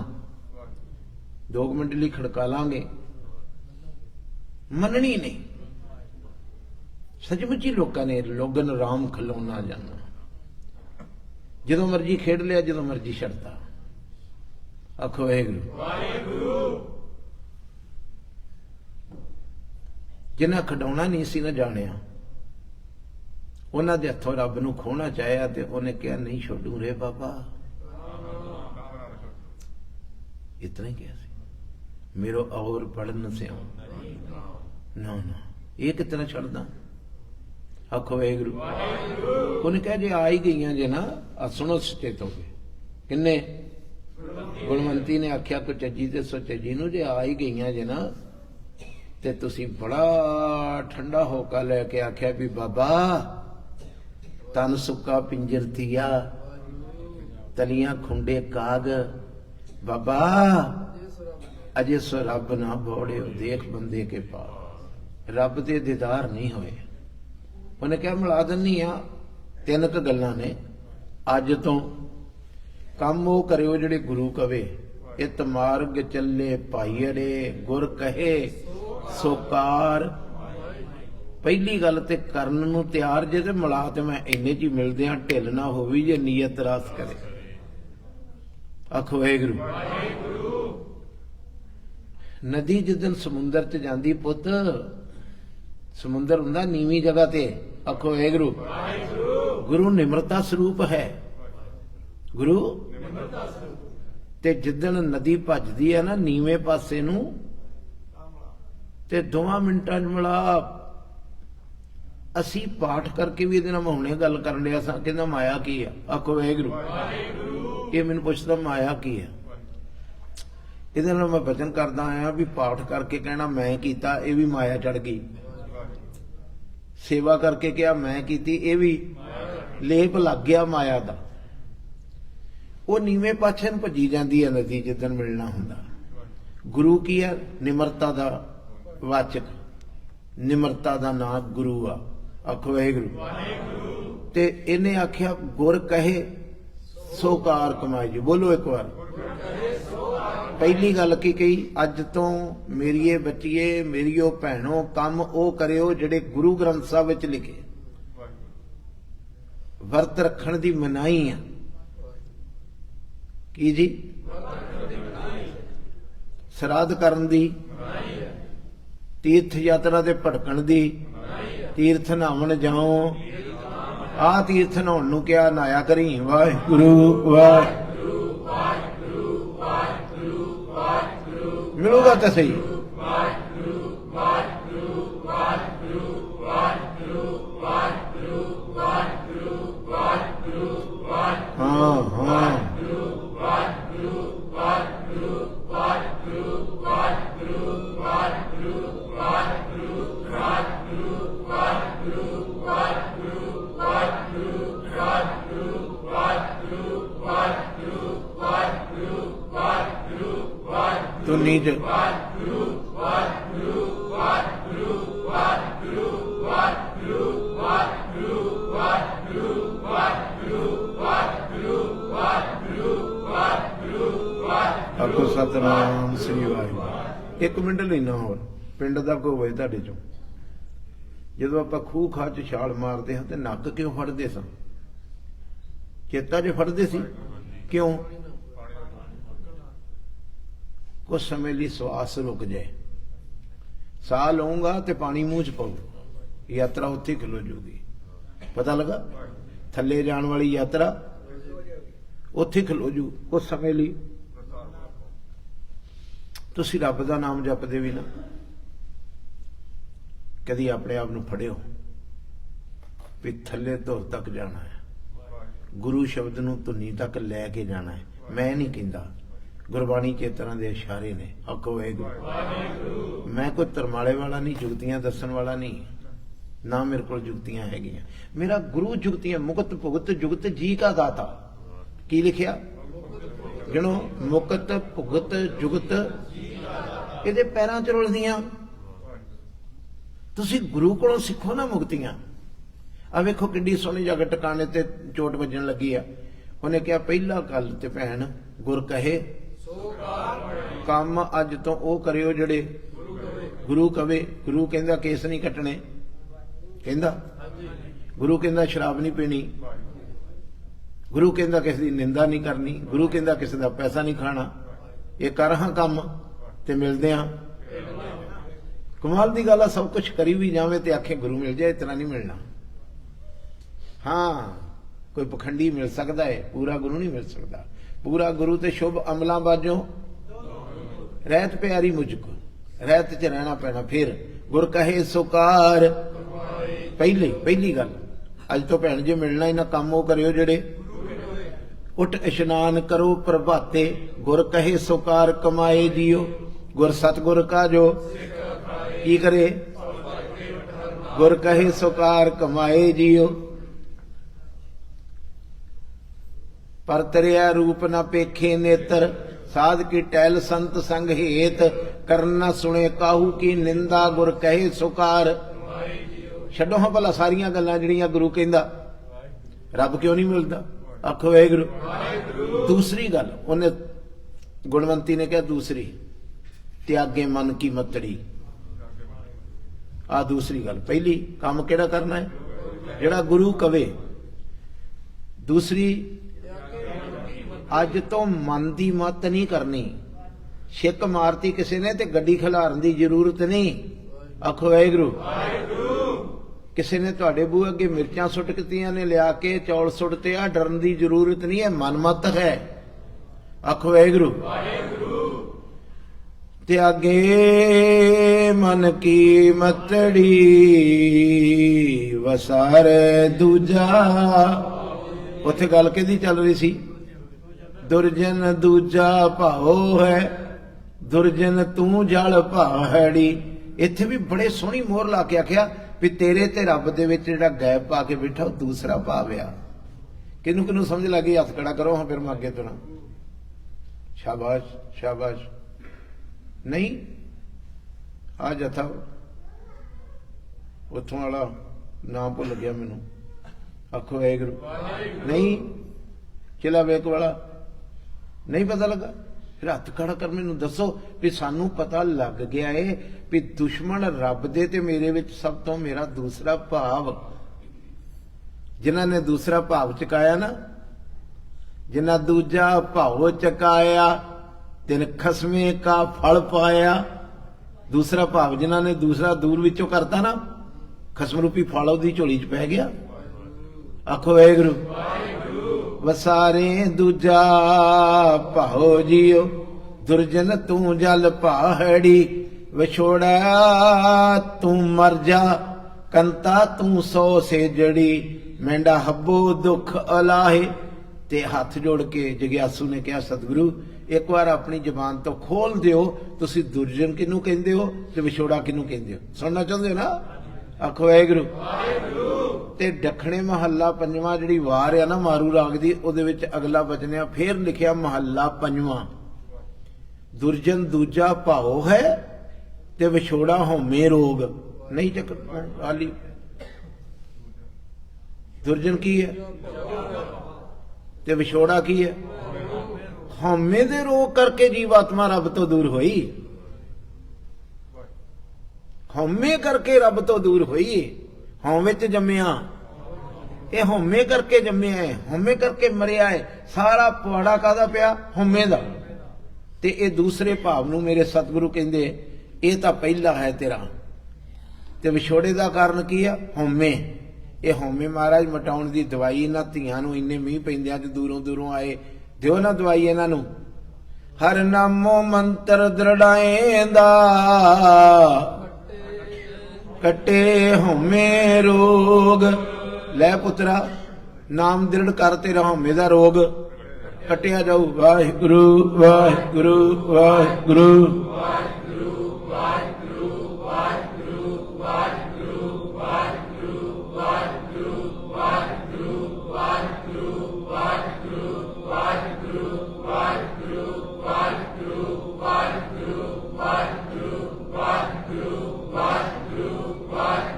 2 मिनट लई खड़का लांगे, मननी नहीं। सचमुची लोगों ने लोगन राम खिलौना जाना, जो मर्जी खेड लिया, जो मर्जी छड़ता। आखो वाहिगुरू। जिन्हें खिडौना नहीं सी ना जानिया, उन्हां दे हथों रब नूं खोना चाहया ते उन्हें कहा नहीं छोड़ू रे बाबा। इतना ही कहा सी, मेरो और पढ़न से ना ना ये कितना छड़दा। आखो वाहिगुरू। उन्हें कहा जे आ ही गई जे ना, सुनो सचेत हो गए। किन्ने? गुणवंती ने आख्या कुचजी ते सुचजी नूं, जे आ ही गई जे ना ते तुसी बड़ा ठंडा होका लैके आख्या भी बाबा तन सुक्का पिंजर थिया, तलियां खुंडे काग, बाबा अजे सो रब ना बोड़े देख बंदे के पास, रब दे दीदार नहीं होए। उन्हें क्या मिला दिनी आ। 3 क गल्लां ने। अज तो काम वो करियो जिहड़े गुरु कवे। इत मार्ग चले भाई अड़े, गुर कहे सोकार। पहली गल ते करन नूं तैयार जे ते मिला ते मैं इन्ने च मिलदे हां, ढिल ना होवी जे नीयत रास करे। आखो वाहिगुरू। नदी जिदन समुंदर च जांदी पुत, समुंदर हुंदा नीवी जगह ते। आखो वाहिगुरू। गुरु निमरता स्वरूप है। गुरु ते जिदन नदी भजदी है ना नीवे पासे नूं ते 2 मिनटां च मिलाप। असी पाठ करके भी ये हुणे गल कर लिया सा, कहंदा माया की है। आखो वाहिगुरू। ये मैनूं पुछदा माया की है। इहदे नाल मैं वचन करदा आया भी पाठ करके कहना मैं कीता, ये भी माया चढ़ गई। सेवा करके क्या मैं कीती, ये भी लेप लग गया माया दा। वो नीवें पाछे नूं भजी जांदी है नदी जिदन मिलना हुंदा। गुरु की है? निमरता दा वाचक, निमरता दा नाम गुरु आ। आखो वाहिगुरू। ते इन्हें आख्या गुर कहे सोकार कमाई जी। बोलो एक बार। पहली गल की कही, अज तो मेरिए बच्चिए मेरियो भैनों काम ओ करियो जिहड़े गुरु ग्रंथ साहब विच लिखे। वर्त रखण दी मनाही है की जी? श्राद्ध करन दी, तीर्थ यात्रा दे भटकण दी, तीर्थ नहावन जाओ। आ तीर्थ नहाउण नूं क्या नहाया करी। वाहिगुरू वाहिगुरू वाहिगुरू वाहिगुरू वाहिगुरू। मिलूगा तो सही। वाहिगुरू वाहिगुरू वाहिगुरू वाहिगुरू वाहिगुरू वाहिगुरू वाहिगुरू वाहिगुरू। हाँ हाँ। वाहिगुरू वाहिगुरू वाहिगुरू वाहिगुरू वाहिगुरू। ਧੁਨੀ ਚ ਆਖੋ ਸਤਨਾਮ ਸ੍ਰੀ ਵਾਹਿਗੁਰੂ। 1 ਮਿੰਟ ਲੈਣਾ ਹੋਰ, ਪਿੰਡ ਦਾ ਕੋਈ ਹੋਏ ਤੁਹਾਡੇ ਚੋਂ, ਜਦੋਂ ਆਪਾਂ ਖੂਹ ਖਾਹ ਚ ਛਾਲ ਮਾਰਦੇ ਹਾਂ ਤੇ ਨੱਕ ਕਿਉਂ ਫੜਦੇ ਸਾਂ? ਚੇਤਾ ਜੇ ਫੜਦੇ ਸੀ ਕਿਉਂ? ਕੁਝ ਸਮੇਂ ਲਈ ਸਵਾਸ ਰੁਕ ਜਾਏ, ਸਾਹ ਲਊਂਗਾ ਤੇ ਪਾਣੀ ਮੂੰਹ ਚ ਪਾਊ, ਯਾਤਰਾ ਉੱਥੇ ਖਲੋ ਜੂਗੀ। ਪਤਾ ਲੱਗਾ? ਥੱਲੇ ਜਾਣ ਵਾਲੀ ਯਾਤਰਾ ਉੱਥੇ ਖਲੋ ਜੂ ਕੁਝ ਸਮੇਂ ਲਈ। ਤੁਸੀਂ ਰੱਬ ਦਾ ਨਾਮ ਜਪਦੇ ਵੀ ਨਾ, ਕਦੀ ਆਪਣੇ ਆਪ ਨੂੰ ਫੜਿਓ ਵੀ ਥੱਲੇ ਧੁਰ ਤੱਕ ਜਾਣਾ ਹੈ, ਗੁਰੂ ਸ਼ਬਦ ਨੂੰ ਧੁਨੀ ਤੱਕ ਲੈ ਕੇ ਜਾਣਾ ਹੈ। ਮੈਂ ਨਹੀਂ ਕਹਿੰਦਾ, ਗੁਰਬਾਣੀ ਚੇਤਨਾ ਦੇ ਇਸ਼ਾਰੇ ਨੇ। ਆਖੋ ਵਾਹਿਗੁਰੂ। ਮੈਂ ਕੋਈ ਤਰਮਾਲੇ ਵਾਲਾ ਨਹੀਂ, ਜੁਗਤੀਆਂ ਦੱਸਣ ਵਾਲਾ ਨਹੀਂ, ਨਾ ਮੇਰੇ ਕੋਲ ਜੁਗਤੀਆਂ ਹੈਗੀਆਂ। ਮੇਰਾ ਗੁਰੂ ਜੁਗਤੀਆਂ ਮੁਕਤ ਭੁਗਤ ਜੁਗਤ ਜੀ ਕਾ ਦਾਤਾ। ਕੀ ਲਿਖਿਆ? ਗਿਣੋ, ਮੁਕਤ ਭੁਗਤ ਜੁਗਤ, ਇਹਦੇ ਪੈਰਾਂ ਚ ਰੁਲਦੀਆਂ। ਤੁਸੀਂ ਗੁਰੂ ਕੋਲੋਂ ਸਿੱਖੋ ਨਾ ਮੁਕਤੀਆਂ। ਆ ਵੇਖੋ ਕਿੱਡੀ ਸੋਹਣੀ ਜਗ੍ਹਾ ਟਿਕਾਣੇ ਤੇ ਚੋਟ ਵੱਜਣ ਲੱਗੀ ਆ। ਉਹਨੇ ਕਿਹਾ ਪਹਿਲਾ ਗੱਲ ਤੇ ਭੈਣ ਗੁਰ ਕਹੇ ਕੰਮ ਅੱਜ ਤੋਂ ਉਹ ਕਰਿਓ ਜਿਹੜੇ ਗੁਰੂ ਕਵੇ। ਗੁਰੂ ਕਹਿੰਦਾ ਕੇਸ ਨਹੀਂ ਕੱਟਣੇ, ਕਹਿੰਦਾ ਗੁਰੂ ਕਹਿੰਦਾ ਸ਼ਰਾਬ ਨਹੀਂ ਪੀਣੀ, ਗੁਰੂ ਕਹਿੰਦਾ ਕਿਸੇ ਦੀ ਨਿੰਦਾ ਨਹੀਂ ਕਰਨੀ, ਗੁਰੂ ਕਹਿੰਦਾ ਕਿਸੇ ਦਾ ਪੈਸਾ ਨਹੀਂ ਖਾਣਾ। ਇਹ ਕਰ ਹਾਂ ਕੰਮ ਤੇ ਮਿਲਦੇ ਹਾਂ। ਕਮਾਲ ਦੀ ਗੱਲ ਆ, ਸਭ ਕੁਝ ਕਰੀ ਵੀ ਜਾਵੇ ਤੇ ਆਖੇ ਗੁਰੂ ਮਿਲ ਜਾਏ, ਇਤਨਾ ਨਹੀਂ ਮਿਲਣਾ। ਹਾਂ, ਕੋਈ ਪਖੰਡੀ ਮਿਲ ਸਕਦਾ ਹੈ, ਪੂਰਾ ਗੁਰੂ ਨਹੀਂ ਮਿਲ ਸਕਦਾ। ਪੂਰਾ ਗੁਰੂ ਤੇ ਸ਼ੁਭ ਅਮਲਾਂ ਬਾਝੋਂ ਰਹਿਤ ਪਿਆਰੀ ਮੁਝਕੋ, ਰਹਿਤ ਚ ਰਹਿਣਾ ਪੈਣਾ। ਫਿਰ ਗੁਰ ਕਹੇ ਸੁਕਾਰ, ਪਹਿਲੀ ਗੱਲ ਅੱਜ ਤੋਂ ਭੈਣ ਜੇ ਮਿਲਣਾ ਇਹਨਾਂ ਕੰਮ ਉਹ ਕਰਿਓ ਜਿਹੜੇ ਉੱਠ ਇਸ਼ਨਾਨ ਕਰੋ ਪ੍ਰਭਾਤੇ, ਗੁਰ ਕਹੇ ਸੁਕਾਰ ਕਮਾਏ ਜੀਓ। ਗੁਰ ਸਤਗੁਰ ਕਾ ਜੋ ਕੀ ਕਰੇ, ਗੁਰ ਕਹੇ ਸੁਕਾਰ ਕਮਾਏ ਜੀਓ। ਪਰ ਤਰਿਆ ਰੂਪ ਨਾ ਪੇਖੇ ਨੇਤਰ, ਸਾਧ ਕੀ ਟਹਿਲ ਸੰਤ ਸੰਗ ਹੇਤ, ਕਰਨ ਸੁਣੇ ਕਾਹੂ ਕੀ ਨਿੰਦਾ, ਗੁਰ ਕਹੇ ਸੁਕਾਰ। ਛੱਡੋ ਹਾਂ ਭਲਾ ਸਾਰੀਆਂ ਗੱਲਾਂ ਜਿਹੜੀਆਂ ਗੁਰੂ ਕਹਿੰਦਾ। ਰੱਬ ਕਿਉਂ ਨਹੀਂ ਮਿਲਦਾ? ਆਖੋ ਵਾਹਿਗੁਰੂ। ਦੂਸਰੀ ਗੱਲ ਉਹਨੇ ਗੁਣਵੰਤੀ ਨੇ ਕਿਹਾ, ਦੂਸਰੀ ਤਿਆਗੇ ਮਨ ਕੀ ਮਤੜੀ। ਆ ਦੂਸਰੀ ਗੱਲ। ਪਹਿਲੀ ਕੰਮ ਕਿਹੜਾ ਕਰਨਾ ਹੈ? ਜਿਹੜਾ ਗੁਰੂ ਕਵੇ। ਦੂਸਰੀ ਅੱਜ ਤੋਂ ਮਨ ਦੀ ਮਤ ਨਹੀਂ ਕਰਨੀ। ਛਿੱਕ ਮਾਰਤੀ ਕਿਸੇ ਨੇ ਤੇ ਗੱਡੀ ਖਿਲਾਰਨ ਦੀ ਜ਼ਰੂਰਤ ਨਹੀਂ। ਆਖੋ ਵਾਹਿਗੁਰੂ। ਕਿਸੇ ਨੇ ਤੁਹਾਡੇ ਬੂਹੇ ਅੱਗੇ ਮਿਰਚਾਂ ਸੁੱਟ ਕੀਤੀਆਂ ਨੇ, ਲਿਆ ਕੇ ਚੌਲ ਸੁੱਟਤੇ ਆ, ਡਰਨ ਦੀ ਜ਼ਰੂਰਤ ਨਹੀਂ ਹੈ, ਮਨਮਤ ਹੈ। ਆਖੋ ਵਾਹਿਗੁਰੂ। ਤਿਆਗੇ ਮਨ ਕੀ ਮਤੜੀ, ਵਸਾਰ ਦੂਜਾ। ਉੱਥੇ ਗੱਲ ਕਿਹਦੀ ਚੱਲ ਰਹੀ ਸੀ? ਦੁਰਜਨ ਦੂਜਾ ਭਾਉ ਹੈ, ਦੁਰਜਨ ਤੂੰ ਜਲ ਭਾਹੜੀ। ਇੱਥੇ ਵੀ ਬੜੇ ਸੋਹਣੀ ਮੋਹਰ ਲਾ ਕੇ ਆਖਿਆ ਵੀ ਤੇਰੇ ਤੇ ਰੱਬ ਦੇ ਵਿੱਚ ਜਿਹੜਾ ਗੈਪ ਪਾ ਕੇ ਬੈਠਾ ਉਹ ਦੂਸਰਾ ਭਾਵ ਆ। ਕਿਹਨੂੰ ਕਿਹਨੂੰ ਸਮਝ ਲੱਗੀ? ਹੱਥ ਖੜਾ ਕਰੋ ਹਾਂ, ਫਿਰ ਮੈਂ ਅੱਗੇ ਤੁਰਾਂ। ਸ਼ਾਬਾਸ਼ ਸ਼ਾਬਾਸ਼। ਨਹੀਂ ਆ ਜਥਾ ਉੱਥੋਂ ਵਾਲਾ ਨਾਮ ਭੁੱਲ ਗਿਆ ਮੈਨੂੰ। ਆਖੋ ਵਾਹਿਗੁਰੂ। ਨਹੀਂ ਕਿਲਾ ਵੇਕ ਵਾਲਾ ਨਹੀਂ ਪਤਾ ਲੱਗਾ? ਫਿਰ ਹੱਥ ਖੜਾ ਕਰ ਮੈਨੂੰ ਦੱਸੋ ਵੀ ਸਾਨੂੰ ਪਤਾ ਲੱਗ ਗਿਆ ਏ ਵੀ ਦੁਸ਼ਮਣ ਰੱਬ ਦੇ ਤੇ ਮੇਰੇ ਵਿੱਚ ਸਭ ਤੋਂ ਮੇਰਾ ਦੂਸਰਾ ਭਾਵ। ਜਿਨ੍ਹਾਂ ਨੇ ਦੂਸਰਾ ਭਾਵ ਚਕਾਇਆ ਨਾ, ਜਿਨ੍ਹਾਂ ਦੂਜਾ ਭਾਵ ਚਕਾਇਆ ਤਿਨ ਖਸਮੇ ਕਾ ਫਲ ਪਾਇਆ। ਦੂਸਰਾ ਭਾਵ ਜਿਨ੍ਹਾਂ ਨੇ ਦੂਸਰਾ ਦੂਰ ਵਿੱਚੋਂ ਕਰਤਾ ਨਾ, ਖਸਮ ਰੂਪੀ ਫਲ ਉਹਦੀ ਝੋਲੀ 'ਚ ਪੈ ਗਿਆ। ਆਖੋ ਵਾਹਿਗੁਰੂ। ਵਸਾਰੇ ਦੂਜਾ ਭਾਉ ਜੀਓ, ਦੁਰਜਨ ਤੂੰ ਜਲ ਭਾਹੜੀ। ਵਿਛੋੜਾ ਤੂੰ ਮਰ ਜਾ, ਕੰਤਾ ਤੂੰ ਸੋ ਸੇਜੜੀ। ਮੈਂਡਾ ਹੱਬੋ ਦੁੱਖ ਅਲਾਹੇ। ਤੇ ਹੱਥ ਜੋੜ ਕੇ ਜਗਿਆਸੂ ਨੇ ਕਿਹਾ, ਸਤਿਗੁਰੂ ਇੱਕ ਵਾਰ ਆਪਣੀ ਜ਼ਬਾਨ ਤੋਂ ਖੋਲ ਦਿਓ, ਤੁਸੀਂ ਦੁਰਜਨ ਕਿਹਨੂੰ ਕਹਿੰਦੇ ਹੋ ਤੇ ਵਿਛੋੜਾ ਕਿਹਨੂੰ ਕਹਿੰਦੇ ਹੋ? ਸੁਣਨਾ ਚਾਹੁੰਦੇ ਹੋ ਨਾ? ਆਖੋ ਵਾਹਿਗੁਰੂ। ਤੇ ਦੱਖਣੇ ਮਹੱਲਾ ਪੰਜਵਾਂ ਜਿਹੜੀ ਵਾਰ ਆ ਨਾ ਮਾਰੂ ਰਾਗ ਦੀ, ਉਹਦੇ ਵਿੱਚ ਅਗਲਾ ਬਚਨ ਆ, ਫੇਰ ਲਿਖਿਆ ਮਹੱਲਾ ਪੰਜਵਾਂ। दुर्जन दूजा भाओ है ते विछोड़ा होमे रोग। नहीं चक्कर आली दुर्जन की है ते विछोड़ा की है? होमे दे रोग करके जीवात्मा रब तो दूर होई। होमे करके रब तो दूर होई। होमे च जम्मिया, ये होमे करके जम्मिया है, होमे करके मरिया है। सारा पवाड़ा कादा पिया? होमे दा। ते ये दूसरे भाव नूं मेरे सतगुरु कहंदे ये तां पहला है तेरा, ते विछोड़े दा कारण की है? होमे। ये होमे महाराज मटाउण दी दवाई इन्हां धीआं नूं इन्ने मींह पैंदियां च दूरों दूरों आए, दिओ ना दवाई इन्हां नूं। हर नामो मंत्र दृढ़ाएंदा कटे होमे रोग। लै पुत्रा नाम दृढ़ कर, तेरा होमे दा रोग कटिया जाऊ। वाहिगुरु वाहिगुरु वाहिगुरु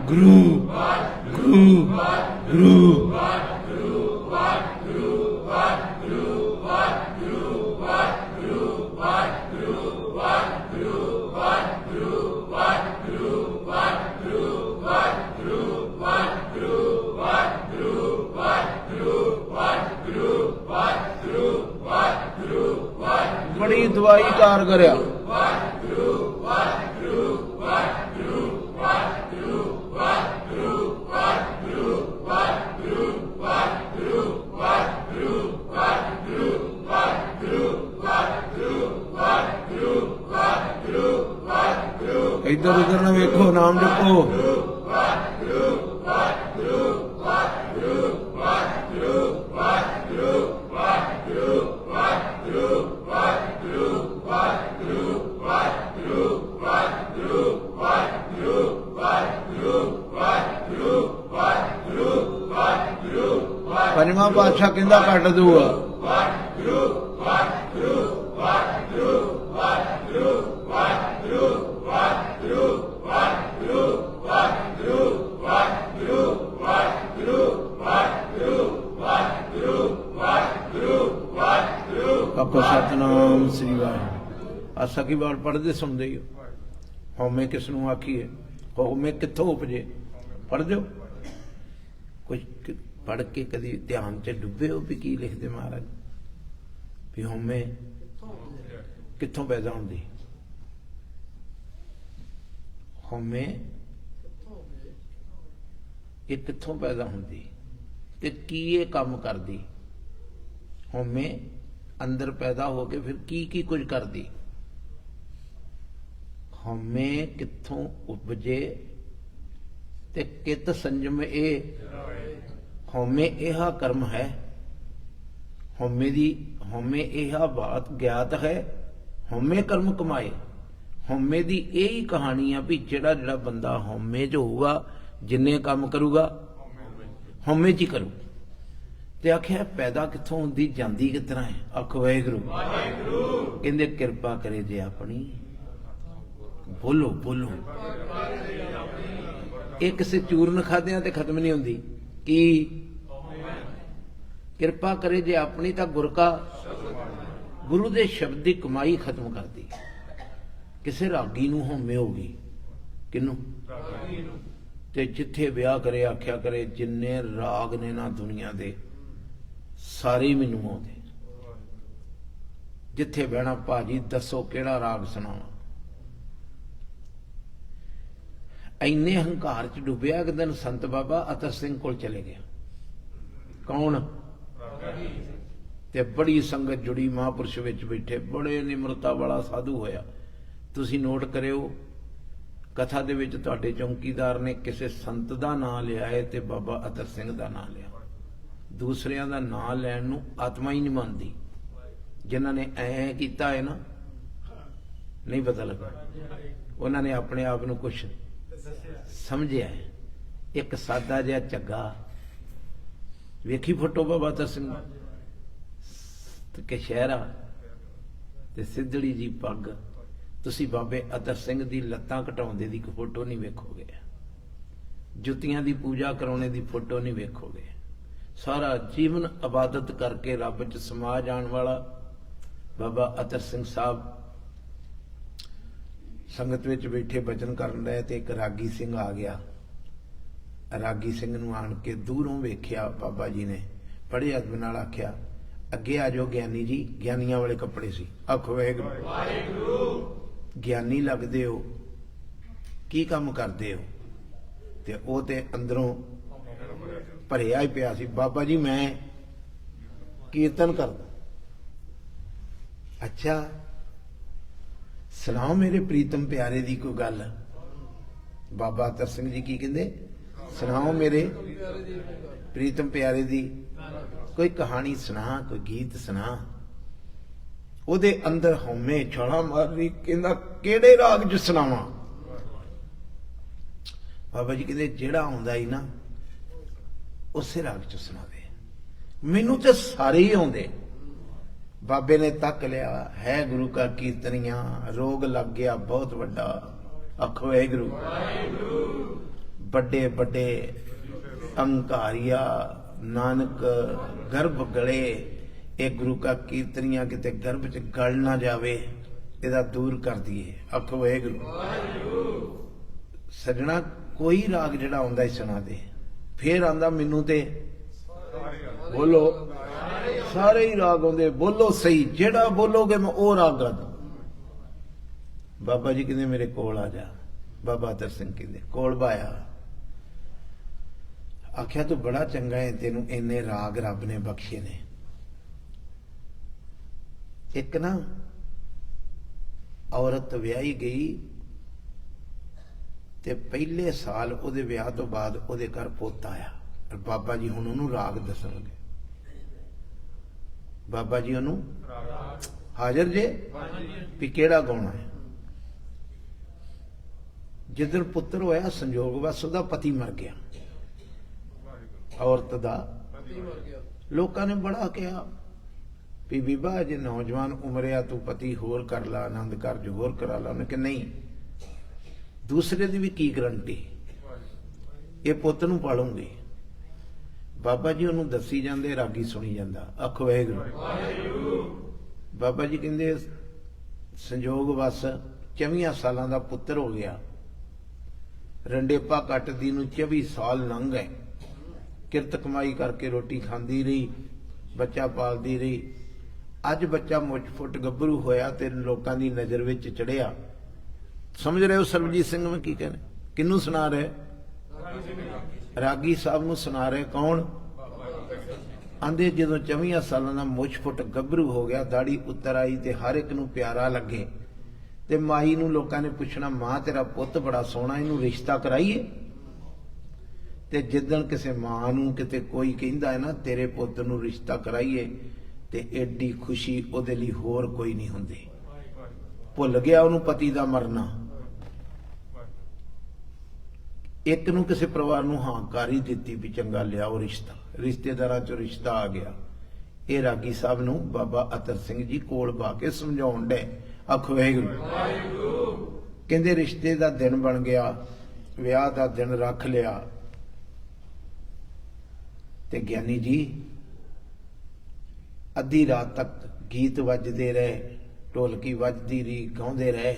गुरु गुरु गुरु बड़ी दवाई कारगर आ। इधर उधर ना वेखो, नाम जपो। पंजवां पातशाह कहंदा कट दूआ। आपको सतनाम श्री वाहिगुरू। आसा की बात पढ़ते सुनते ही हो। होमे किसनों आखिए? होमे कित्थों उपजे? पढ़ दो कुछ पढ़ के कभी ध्यान च डुबे हो भी की लिखते महाराज भी होमे कित्थों पैदा होंदी? होमे ये कित्थों पैदा होंदी ते की ये काम करदी? होमे अंदर पैदा होके फिर की कुछ करदी? होमे कित्थों उपजे ते कित संजम ए? होमे यह कर्म है। होमे यह बात ज्ञात है। होमे कर्म कमाए। होमे दी यही कहानी है भी जेड़ा जेड़ा बंदा होमे च होगा जिन्ने काम करूगा होमे च ही करू। ते आख्या पैदा कित्थों होंदी जांदी किस तरह है? आखो वाहिगुरू। कहंदे किरपा करे जे अपनी। बोलो बोलो। एक किसी चूरन खाद्या ते खत्म नहीं होंदी की किरपा करे जे अपनी तां गुर का गुरु दे शब्द की कमाई खत्म कर दी। किसे रागी नूं होमे होगी किनू ते जिथे ब्याह करे आख्या करे जिन्ने राग ने ना दुनिया दे सारे मैनू आउंदे। जिथे बहना भाजी दसो केड़ा राग सुनावा। इन्ने हंकार च डुबिया एक दिन संत बाबा अतर सिंह कोल चले गया। कौन? ते बड़ी संगत जुड़ी महापुरुष विच बैठे बड़े निमरता वाला साधु होया। तुसी नोट करियो कथा दे विच तुहाडे चौकीदार ने किसी संत दा नाम लिया है ते बाबा अतर सिंह दा नाम लिया। दूसरियां दा नाम लैण नूं आत्मा ही नहीं मानदी। जिन्हां ने ऐ कीता है ना नहीं पता लगा, उन्हां ने अपने आप नूं कुछ समझिया है। एक सादा जिहा झग्गा वेखी फोटो बाबा अतर सिंह के शहरा ते सिद्धड़ी जी पग। तुसी बाबे अतर सिंह दी लत्तां घटाउंदे दी फोटो नहीं वेखोगे, जुत्तियां दी पूजा कराने दी फोटो नहीं वेखोगे। सारा जीवन इबादत करके रब च समा जाण वाला बाबा अतर सिंह साहब संगत विच बैठे बचन करन रहे ते एक रागी सिंह आ गया। रागी सिंह नूं आण के दूरों वेख्या बाबा जी ने, बड़े अदब नाल आख्या, अगे आ जाओ ज्ञानी जी। ज्ञानियां वाले कपड़े सी। आखो वाहिगुरू। ज्ञानी लगदे हो, की काम करदे हो? ते ओ ते अंदरों भरिया ही पिया सी। बाबा जी मैं कीर्तन करदा। अच्छा सुनाओ मेरे प्रीतम प्यारे दी कोई गल। बाबा अतर सिंह जी की कहंदे, सुनाओ मेरे प्रीतम प्यारे दी कोई कहानी सुना, कोई गीत सुना। ओदे अंदर हौमे छाला मार रही, कहंदा केड़े राग च सुनावां? बाबा जी कहंदे जेड़ा आउंदा ही ना उसे राग च सुना दे, मैनू ते सारे ही आउंदे। बाबे ने तक लिया, है गुरु का कीर्तनिया, रोग लग गया बहुत वड्डा। आखो वाहिगुरू। बड़े बड़े अंकारिया नानक गर्भ गले, एक गुरु का कीर्तनिया किते गर्भ च गल ना जावे, इहदा दूर कर दिए। आखो वाहिगुरू। सजना कोई राग जिहड़ा आउंदा ही सुना दे। फिर आंदा मैनू ते बोलो सारे ही राग आउंदे, बोलो सही, जेड़ा बोलोगे मैं ओ राग गा दूं। बाबा जी कहंदे मेरे कोल आ जा। बाबा अतर सिंह कहंदे कोल बाया। आख्या तू बड़ा चंगा है, तेनू इन्ने राग रब ने बख्शे ने। एक ना औरत व्याही गई ते पहले साल उहदे विआह तो बाद उहदे घर पोता आया। और बाबा जी हुण उहनू राग दसणगे। बाबा जी उहनू हाजिर जे भी केड़ा गाउणा है। जिदन पुत्र होया संजोग बस उहदा पति मर गया, औरत दा लोकां ने बड़ा कहा भी बीबा जे नौजवान उम्र आ तू पति होर कर ला, आनंद कारज होर करा ला। उन्हें कहा नहीं, दूसरे दी भी की गारंटी, ये पुत नूं पालूंगी। बाबा जी उन्होंने दसी जाते, रागी सुनी जाता। आखो वाहिगुरू। बाबा जी कहते संजोग बस 24 सालों का पुत्र हो गया। रंडेपा कटदी नूं 24 साल लंघ गए। किरत कमाई करके रोटी खांदी रही, बच्चा पालदी रही। अज बच्चा मुझ फुट गभरू होया ते लोकां दी नज़र विच चढ़िया। समझ रहे हो सरबजीत सिंह में की कहने? किनू सुना रहे? रागी साहब नूं सुना रहे। कौन? आंदे जदों 24 सालों का मुझ फुट गभरू हो गया, दाड़ी उतर आई ते हर एक नूं प्यारा लगे ते माई नूं लोकां ने पुछना, मां तेरा पुत बड़ा सोहना, इनू रिश्ता कराइए। ते जिदन किसी मां नूं किते कोई कहंदा है ना तेरे पुत नूं रिश्ता कराइए, ते एडी खुशी उहदे लई होर कोई नहीं हुंदी। भुल गया उहनूं पति दा मरना। एक नूं किसी परिवार नूं हां कर ही दित्ती भी चंगा लियाओ रिश्ता, रिश्तेदारां चों रिश्ता आ गया। ये रागी साहब नूं बाबा अतर सिंह जी कोल बा के समझाउण डे। आखो वाहिगुरू। कहंदे रिश्ते दा दिन बन गया, विआह दा दिन रख लिया ते ज्ञानी जी अद्धी रात तक गीत वजदे रहे, ढोलकी वजदी रही, गाउंदे रहे।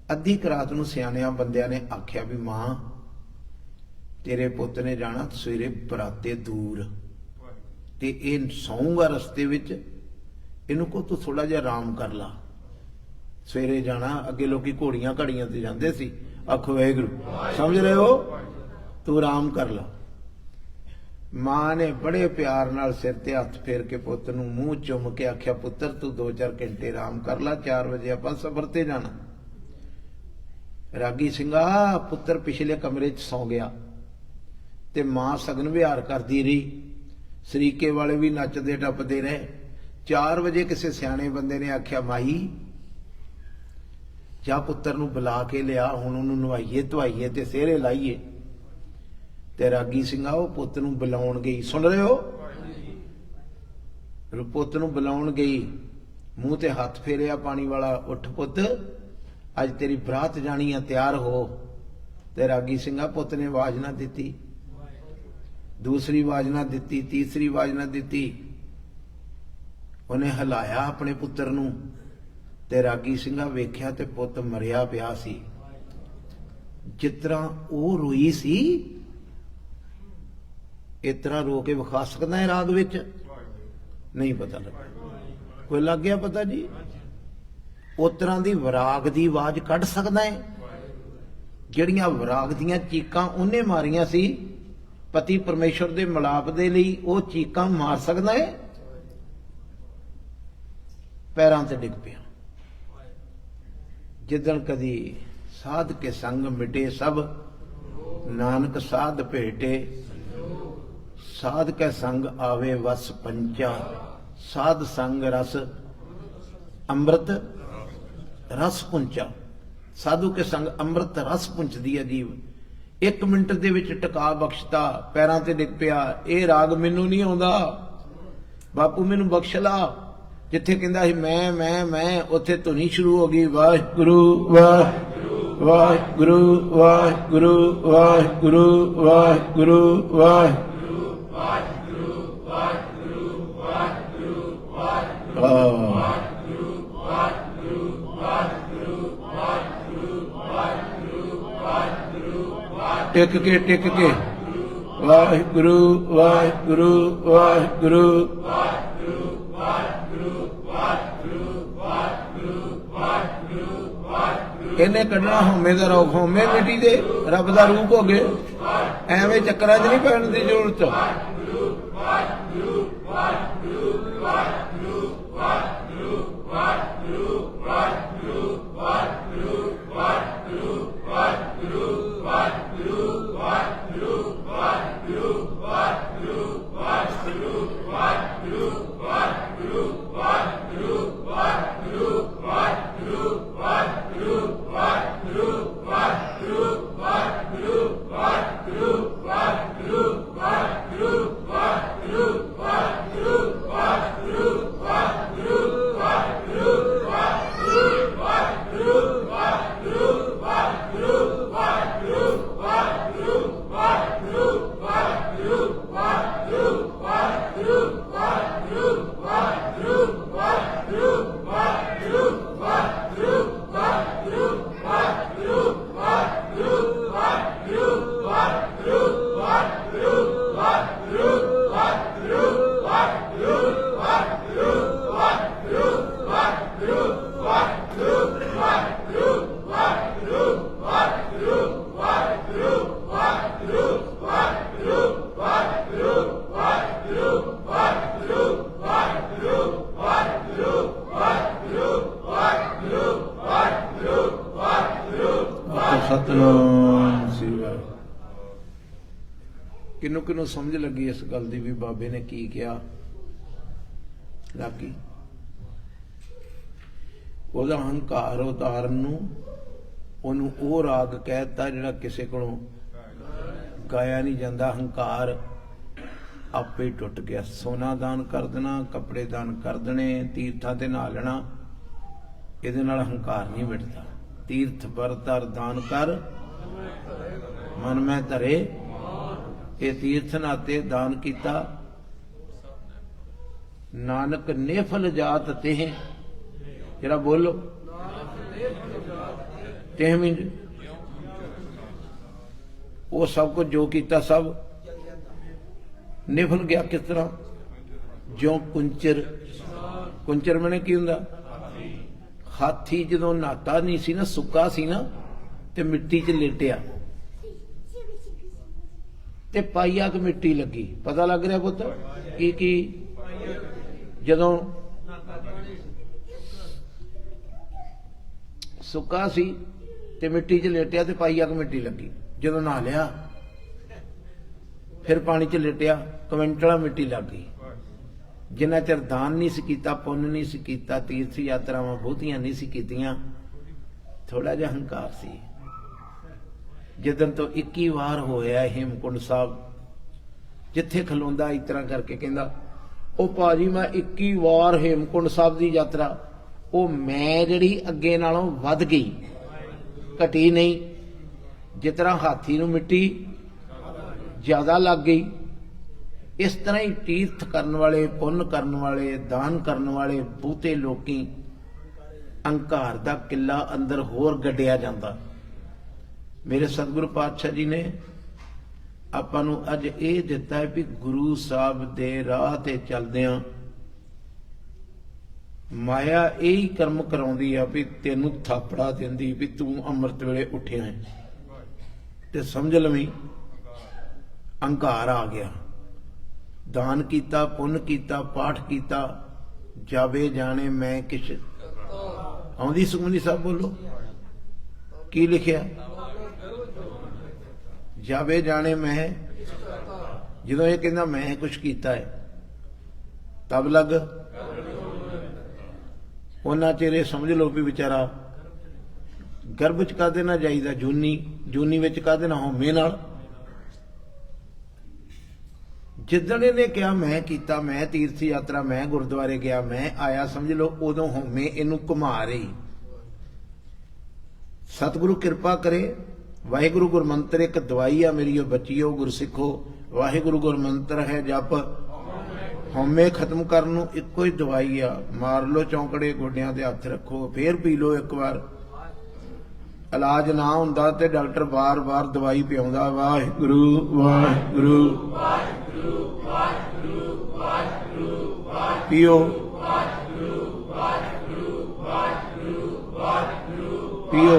अद्धी रात नूं सियाणियां बंदियां ने आख्या भी मां तेरे पुत ने जाना सवेरे बराते दूर ते ये सौंगा रस्ते विच, इनू को तू थोड़ा जिहा आराम कर ला, सवेरे जाना। अगे लोकी घोड़ियां घड़ियां ते जांदे सी। आखो वाहिगुरू। समझ रहे हो? तू आराम कर ला। मां ने बड़े प्यार नाल सिर ते हथ फेर के पुत नूं मूंह चुम के आख्या, पुत्र तू 2-4 घंटे आराम कर ला, 4 बजे आपां सफर ते जाना। रागी सिंघा पुत्र पिछले कमरे च सौ गया ते मां सगन विहार करदी रही। सरीके वाले भी नचदे टपदे रहे। 4 बजे किसी सियाणे बंदे ने आख्या, माई जा पुत्र नूं बुला के लिया, हुण उहनूं नवाइए धवाइए ते सेहरे लाइए। ते रागी सिंघा वो पुत नूं बुलाउण गई। सुन रहे हो? पुत नूं बुलाउण गई। मूँह ते हथ फेरिया पानी वाला, उठ पुत अज तेरी बरात जानी है, तैयार हो। ते रागी सिंघा पुत ने आवाज ना दी, दूसरी आवाज ना दी, तीसरी आवाज ना दी। उन्हें हिलाया अपने पुत्र नूं ते रागी सिंघा वेख्या ते पुत मरिया पिया सी। जिस तरह वो रोई सी, इस तरह रो के विखा सकदा है राग विच? नहीं पता लगा। कोई लग गया पता जी? उस तरह की विराग की आवाज कढ़ सकदा है? जिहड़ियां विराग दीयां चीकां उन्हें मारियां सी पति परमेश्वर दे मिलाप दे लई, वो चीकां मार सकदा है? पैरां ते डिग पिया। जिदन कदी साध के संग मिटे सब, नानक साध भेटे। साध के संग आवे वस पंचा, साध संग रस अमृत रस पुंचा। साधु के संग अमृत रस पुंचदी है जीव। 1 मिनट दे विच टका बख्शता, पैरां ते डिग पिया। ये राग मैनू नहीं आउंदा, बापू मैनू बख्श ला। जिथे कहंदा सी मैं उत्थे धुनी शुरू हो गई, वाहिगुरू वाहिगुरू वाहिगुरू वाहिगुरू वाहिगुरू वाहिगुरू वाहिगुरू वाहिगुरू वाहिगुरू वाहिगुरू वाहिगुरू वाहिगुरू वाहिगुरू। टिक के वाहिगुरू वाहिगुरू वाहिगुरू। इन्हें कढ़ना होमे दा रोग, होमे मिट्टी दे रब दा रूप हो गए। एवें चक्करां च नहीं पैण दी जरूरत। सतनाम श्री वाहिगुरू। किनू किनू समझ लगी इस गल दी भी बाबे ने की किया? लागी ਉਹਦਾ ਹੰਕਾਰ ਉਤਾਰਨ ਨੂੰ ਉਹਨੂੰ ਉਹ ਰਾਗ ਕਹਿਤਾ ਜਿਹੜਾ ਕਿਸੇ ਕੋਲੋਂ ਗਾਇਆ ਨਹੀਂ ਜਾਂਦਾ। ਹੰਕਾਰ ਆਪੇ ਹੀ ਟੁੱਟ ਗਿਆ। ਸੋਨਾ ਦਾਨ ਕਰ ਦੇਣਾ, ਕੱਪੜੇ ਦਾਨ ਕਰ ਦੇਣੇ, ਤੀਰਥਾਂ ਤੇ ਨਹਾ ਲੈਣਾ, ਇਹਦੇ ਨਾਲ ਹੰਕਾਰ ਨਹੀਂ ਮਿਟਦਾ। ਤੀਰਥ ਵਰਤਰ ਦਾਨ ਕਰ ਮਨ ਮੈਂ ਧਰੇ। ਇਹ ਤੀਰਥ ਨਾਤੇ ਦਾਨ ਕੀਤਾ। ਨਾਨਕ ਨੇਫਲ ਜਾਤ ਤੇ जरा बोलो तेह मीन वो सब कुछ जो किया सब निफल गया। किस तरह? जो कुंचर, कुंचर मैंने की हुंदा? हाथी जदों नहाता नहीं सी ना, सुक्का सी ना, ते मिट्टी च लेटिया ते पाइया क मिट्टी लगी। पता लग रहा पुत्र की जदों सुक्का सी ते मिट्टी च लेटिया ते पाइया क मिट्टी लगी। जदों नहा लिया फिर पानी च लेटिया, क्विंटल मिट्टी लग गई। जिन्ना चिर दान नहीं सी कीता, पुण्य नहीं सी कीता, तीर्थ यात्रावां बहुतियां नहीं सी कीतियां, थोड़ा जिहा हंकार सी। जिदन तो 21 वार होया हेमकुंड साहब, जिथे खलोंदा इस तरह करके कहंदा, ओ भाजी मैं 21 वार हेमकुंड साहब की यात्रा ਉਹ ਮੈਂ ਜਿਹੜੀ ਅੱਗੇ ਨਾਲੋਂ ਵੱਧ ਗਈ, ਘਟੀ ਨਹੀਂ। ਜਿਸ ਤਰ੍ਹਾਂ ਹਾਥੀ ਨੂੰ ਮਿੱਟੀ ਜ਼ਿਆਦਾ ਲੱਗ ਗਈ, ਇਸ ਤਰ੍ਹਾਂ ਹੀ ਤੀਰਥ ਕਰਨ ਵਾਲੇ, ਪੁੰਨ ਕਰਨ ਵਾਲੇ, ਦਾਨ ਕਰਨ ਵਾਲੇ ਬਹੁਤੇ ਲੋਕੀ ਅਹੰਕਾਰ ਦਾ ਕਿੱਲਾ ਅੰਦਰ ਹੋਰ ਗੱਡਿਆ ਜਾਂਦਾ। ਮੇਰੇ ਸਤਿਗੁਰੂ ਪਾਤਸ਼ਾਹ ਜੀ ਨੇ ਆਪਾਂ ਨੂੰ ਅੱਜ ਇਹ ਦਿੱਤਾ ਹੈ ਵੀ ਗੁਰੂ ਸਾਹਿਬ ਦੇ ਰਾਹ ਤੇ ਚੱਲਦਿਆਂ ਮਾਇਆ ਇਹੀ ਕਰਮ ਕਰਾਉਂਦੀ ਆ ਵੀ ਤੈਨੂੰ ਥਾਪੜਾ ਦਿੰਦੀ ਵੀ ਤੂੰ ਅੰਮ੍ਰਿਤ ਵੇਲੇ ਉੱਠਿਆ ਹੈ, ਤੇ ਸਮਝ ਲਵੀਂ ਅਹੰਕਾਰ ਆ ਗਿਆ। ਦਾਨ ਕੀਤਾ, ਪੁੰਨ ਕੀਤਾ, ਪਾਠ ਕੀਤਾ, ਜਾਵੇ ਜਾਣੇ ਮੈਂ ਕਿਛ ਆਉਂਦੀ। ਸੁਖਮਨੀ ਸਾਹਿਬ ਬੋਲੋ ਕੀ ਲਿਖਿਆ? ਜਾਵੇ ਜਾਣੇ ਮੈਂ। ਜਦੋਂ ਇਹ ਕਹਿੰਦਾ ਮੈਂ ਕੁਛ ਕੀਤਾ ਹੈ, ਤਬ ਲੱਗ ਉਹਨਾਂ ਚਿਰ ਇਹ ਸਮਝ ਲਓ ਵੀ ਵਿਚਾਰਾ ਗਰਭ ਚ ਕਾਹਦੇ ਨਾਲ ਜਾਈਦਾ, ਜੂਨੀ ਵਿੱਚ ਕਾਹਦੇ ਨਾਲ, ਹਉਮੈ ਨਾਲ। ਜਿੱਦਣ ਇਹਨੇ ਕਿਹਾ ਮੈਂ ਕੀਤਾ, ਮੈਂ ਤੀਰਥ ਯਾਤਰਾ, ਮੈਂ ਗੁਰਦੁਆਰੇ ਗਿਆ, ਮੈਂ ਆਇਆ, ਸਮਝ ਲਓ ਉਦੋਂ ਹਉਮੈ ਇਹਨੂੰ ਘੁਮਾ ਰਹੀ। ਸਤਿਗੁਰੂ ਕਿਰਪਾ ਕਰੇ। ਵਾਹਿਗੁਰੂ ਗੁਰਮੰਤਰ ਇੱਕ ਦਵਾਈ ਆ ਮੇਰੀ ਬੱਚੀਓ, ਗੁਰਸਿੱਖੋ। ਵਾਹਿਗੁਰੂ ਗੁਰਮੰਤਰ ਹੈ ਜਪ, ਹਉਮੈ ਖਤਮ ਕਰਨ ਨੂੰ ਇੱਕੋ ਹੀ ਦਵਾਈ ਆ। ਮਾਰ ਲਓ ਚੌਂਕੜੇ, ਗੋਡਿਆਂ ਤੇ ਹੱਥ ਰੱਖੋ, ਫੇਰ ਪੀ ਲਓ ਇੱਕ ਵਾਰ। ਇਲਾਜ ਨਾ ਹੁੰਦਾ ਤੇ ਡਾਕਟਰ ਵਾਰ-ਵਾਰ ਦਵਾਈ ਪਿਆਉਂਦਾ। ਵਾਹਿਗੁਰੂ ਵਾਹਿਗੁਰੂ ਵਾਹਿਗੁਰੂ ਵਾਹਿਗੁਰੂ ਵਾਹਿਗੁਰੂ ਪੀਓ, ਵਾਹਿਗੁਰੂ ਵਾਹਿਗੁਰੂ ਵਾਹਿਗੁਰੂ ਵਾਹਿਗੁਰੂ ਪੀਓ,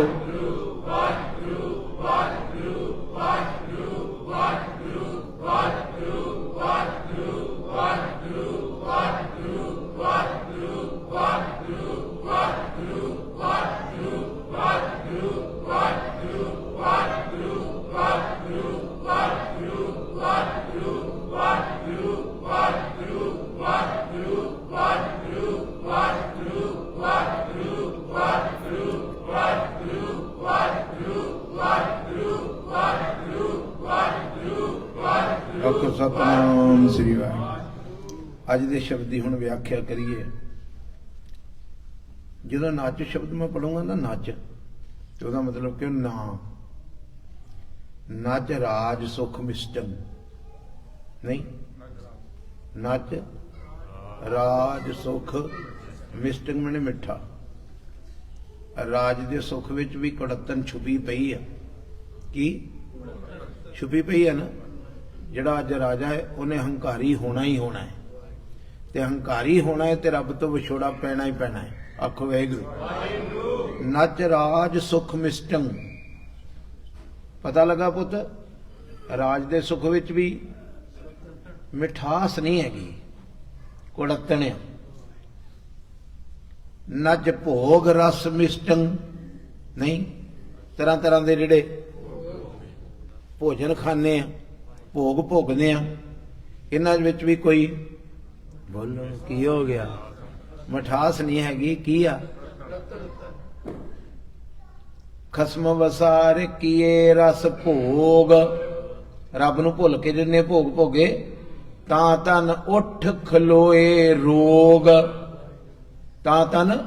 ਸਤਿਨਾਮ ਸ੍ਰੀ ਵਾਹਿਗੁਰੂ। ਅੱਜ ਦੇ ਸ਼ਬਦ ਦੀ ਹੁਣ ਵਿਆਖਿਆ ਕਰੀਏ। ਜਦੋਂ ਨੱਚ ਸ਼ਬਦ ਮੈਂ ਪੜੂੰਗਾ ਨਾ, ਨੱਚ, ਤੇ ਉਹਦਾ ਮਤਲਬ ਕਿ ਨਾ ਨੱਚ ਰਾਜ ਸੁਖ ਮਿਸ਼ਟੰ ਨਹੀਂ, ਨੱਚ ਰਾਜ ਸੁਖ ਮਿਸ਼ਟੰ ਮੈਨੇ ਮਿੱਠਾ। ਰਾਜ ਦੇ ਸੁਖ ਵਿੱਚ ਵੀ ਕੁੜੱਤਣ ਛੁਪੀ ਪਈ ਆ। ਕੀ ਛੁਪੀ ਪਈ ਆ ਨਾ? ਜਿਹੜਾ ਅੱਜ ਰਾਜਾ ਹੈ ਉਹਨੇ ਹੰਕਾਰੀ ਹੋਣਾ ਹੀ ਹੋਣਾ ਹੈ, ਤੇ ਹੰਕਾਰੀ ਹੋਣਾ ਹੈ ਤੇ ਰੱਬ ਤੋਂ ਵਿਛੋੜਾ ਪੈਣਾ ਹੀ ਪੈਣਾ ਹੈ। ਆਖੋ ਵਾਹਿਗੁਰੂ। ਨੱਚ ਰਾਜ ਸੁਖ ਮਿਸ਼ਟੰ। ਪਤਾ ਲੱਗਾ ਪੁੱਤ, ਰਾਜ ਦੇ ਸੁਖ ਵਿੱਚ ਵੀ ਮਿਠਾਸ ਨਹੀਂ ਹੈਗੀ, ਕੁੜੱਤਣ ਆ। ਨੱਚ ਭੋਗ ਰਸ ਮਿਸ਼ਟੰ ਨਹੀਂ, ਤਰ੍ਹਾਂ ਤਰ੍ਹਾਂ ਦੇ ਜਿਹੜੇ ਭੋਜਨ ਖਾਣੇ ਆ, ਭੋਗ ਭੋਗਦੇ ਆ, ਇਹਨਾਂ ਵਿੱਚ ਵੀ ਕੋਈ, ਬੋਲੋ ਕੀ ਹੋ ਗਿਆ, ਮਿਠਾਸ ਨਹੀਂ ਹੈਗੀ। ਕੀ ਆ? ਖਸਮ ਵਸਾਰ ਕੀਏ ਰਸ ਭੋਗ। ਰੱਬ ਨੂੰ ਭੁੱਲ ਕੇ ਜਿੰਨੇ ਭੋਗ ਭੋਗੇ, ਤਾਂ ਤਨ ਉੱਠ ਖਲੋਏ ਰੋਗ। ਤਾਂ ਤਨ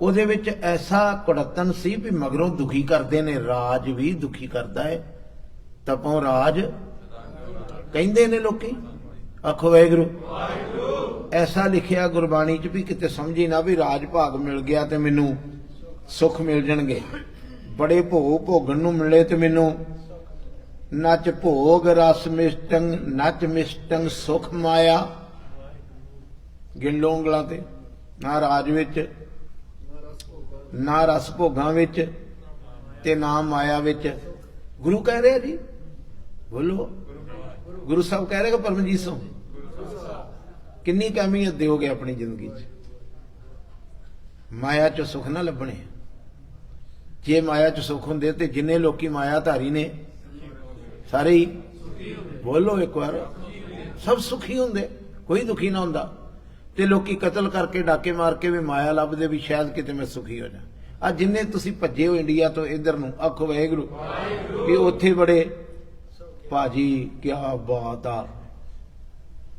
ਉਹਦੇ ਵਿੱਚ ਐਸਾ ਕੁੜੱਤਣ ਸੀ ਵੀ ਮਗਰੋਂ ਦੁਖੀ ਕਰਦੇ ਨੇ। ਰਾਜ ਵੀ ਦੁਖੀ ਕਰਦਾ ਹੈ, ਤਪੋਂ ਰਾਜ ਕਹਿੰਦੇ ਨੇ ਲੋਕੀ। ਆਖੋ ਵਾਹਿਗੁਰੂ। ਐਸਾ ਲਿਖਿਆ ਗੁਰਬਾਣੀ ਚ ਵੀ ਕਿਤੇ ਸਮਝੀ ਨਾ ਵੀ ਰਾਜ ਭਾਗ ਮਿਲ ਗਿਆ ਤੇ ਮੈਨੂੰ ਸੁੱਖ ਮਿਲ ਜਾਣਗੇ, ਬੜੇ ਭੋਗ ਭੋਗਣ ਨੂੰ ਮਿਲੇ ਤੇ ਮੈਨੂੰ। ਨੱਚ ਭੋਗ ਰਸ ਮਿਸ਼ਟੰ, ਨੱਚ ਮਿਸ਼ਟੰ ਸੁਖ ਮਾਇਆ। ਗਿਣ ਲਓ ਉਂਗਲਾਂ ਤੇ। ਨਾ ਰਾਜ ਵਿੱਚ, ਨਾ ਰਸ ਭੋਗਾਂ ਵਿੱਚ, ਤੇ ਨਾ ਮਾਇਆ ਵਿੱਚ। ਗੁਰੂ ਕਹਿ ਰਿਹਾ ਜੀ, ਬੋਲੋ। ਗੁਰੂ ਸਾਹਿਬ ਕਹਿ ਰਹੇ ਕਿ ਪਰਮਜੀਤ ਸਿੰਘ ਕਿੰਨੀ ਅਹਿਮੀਅਤ ਦਿਓਗੇ ਆਪਣੀ ਜ਼ਿੰਦਗੀ 'ਚ। ਮਾਇਆ 'ਚ ਸੁੱਖ ਨਾ ਲੱਭਣੇ। ਜੇ ਮਾਇਆ 'ਚ ਸੁੱਖ ਹੁੰਦੇ ਤੇ ਜਿੰਨੇ ਲੋਕੀ ਮਾਇਆ ਧਾਰੀ ਨੇ ਸਾਰੇ ਹੀ, ਬੋਲੋ ਇੱਕ ਵਾਰ, ਸਭ ਸੁਖੀ ਹੁੰਦੇ, ਕੋਈ ਦੁਖੀ ਨਾ ਹੁੰਦਾ। ਤੇ ਲੋਕੀ ਕਤਲ ਕਰਕੇ, ਡਾਕੇ ਮਾਰ ਕੇ ਵੀ ਮਾਇਆ ਲੱਭਦੇ ਵੀ ਸ਼ਾਇਦ ਕਿਤੇ ਮੈਂ ਸੁਖੀ ਹੋ ਜਾ। ਆ ਜਿੰਨੇ ਤੁਸੀਂ ਭੱਜੇ ਹੋ ਇੰਡੀਆ ਤੋਂ ਇੱਧਰ ਨੂੰ, ਆਖੋ ਵਾਹਿਗੁਰੂ, ਵੀ ਉੱਥੇ ਬੜੇ ਭਾਜੀ ਕਿਆ ਬਾਤ ਆ,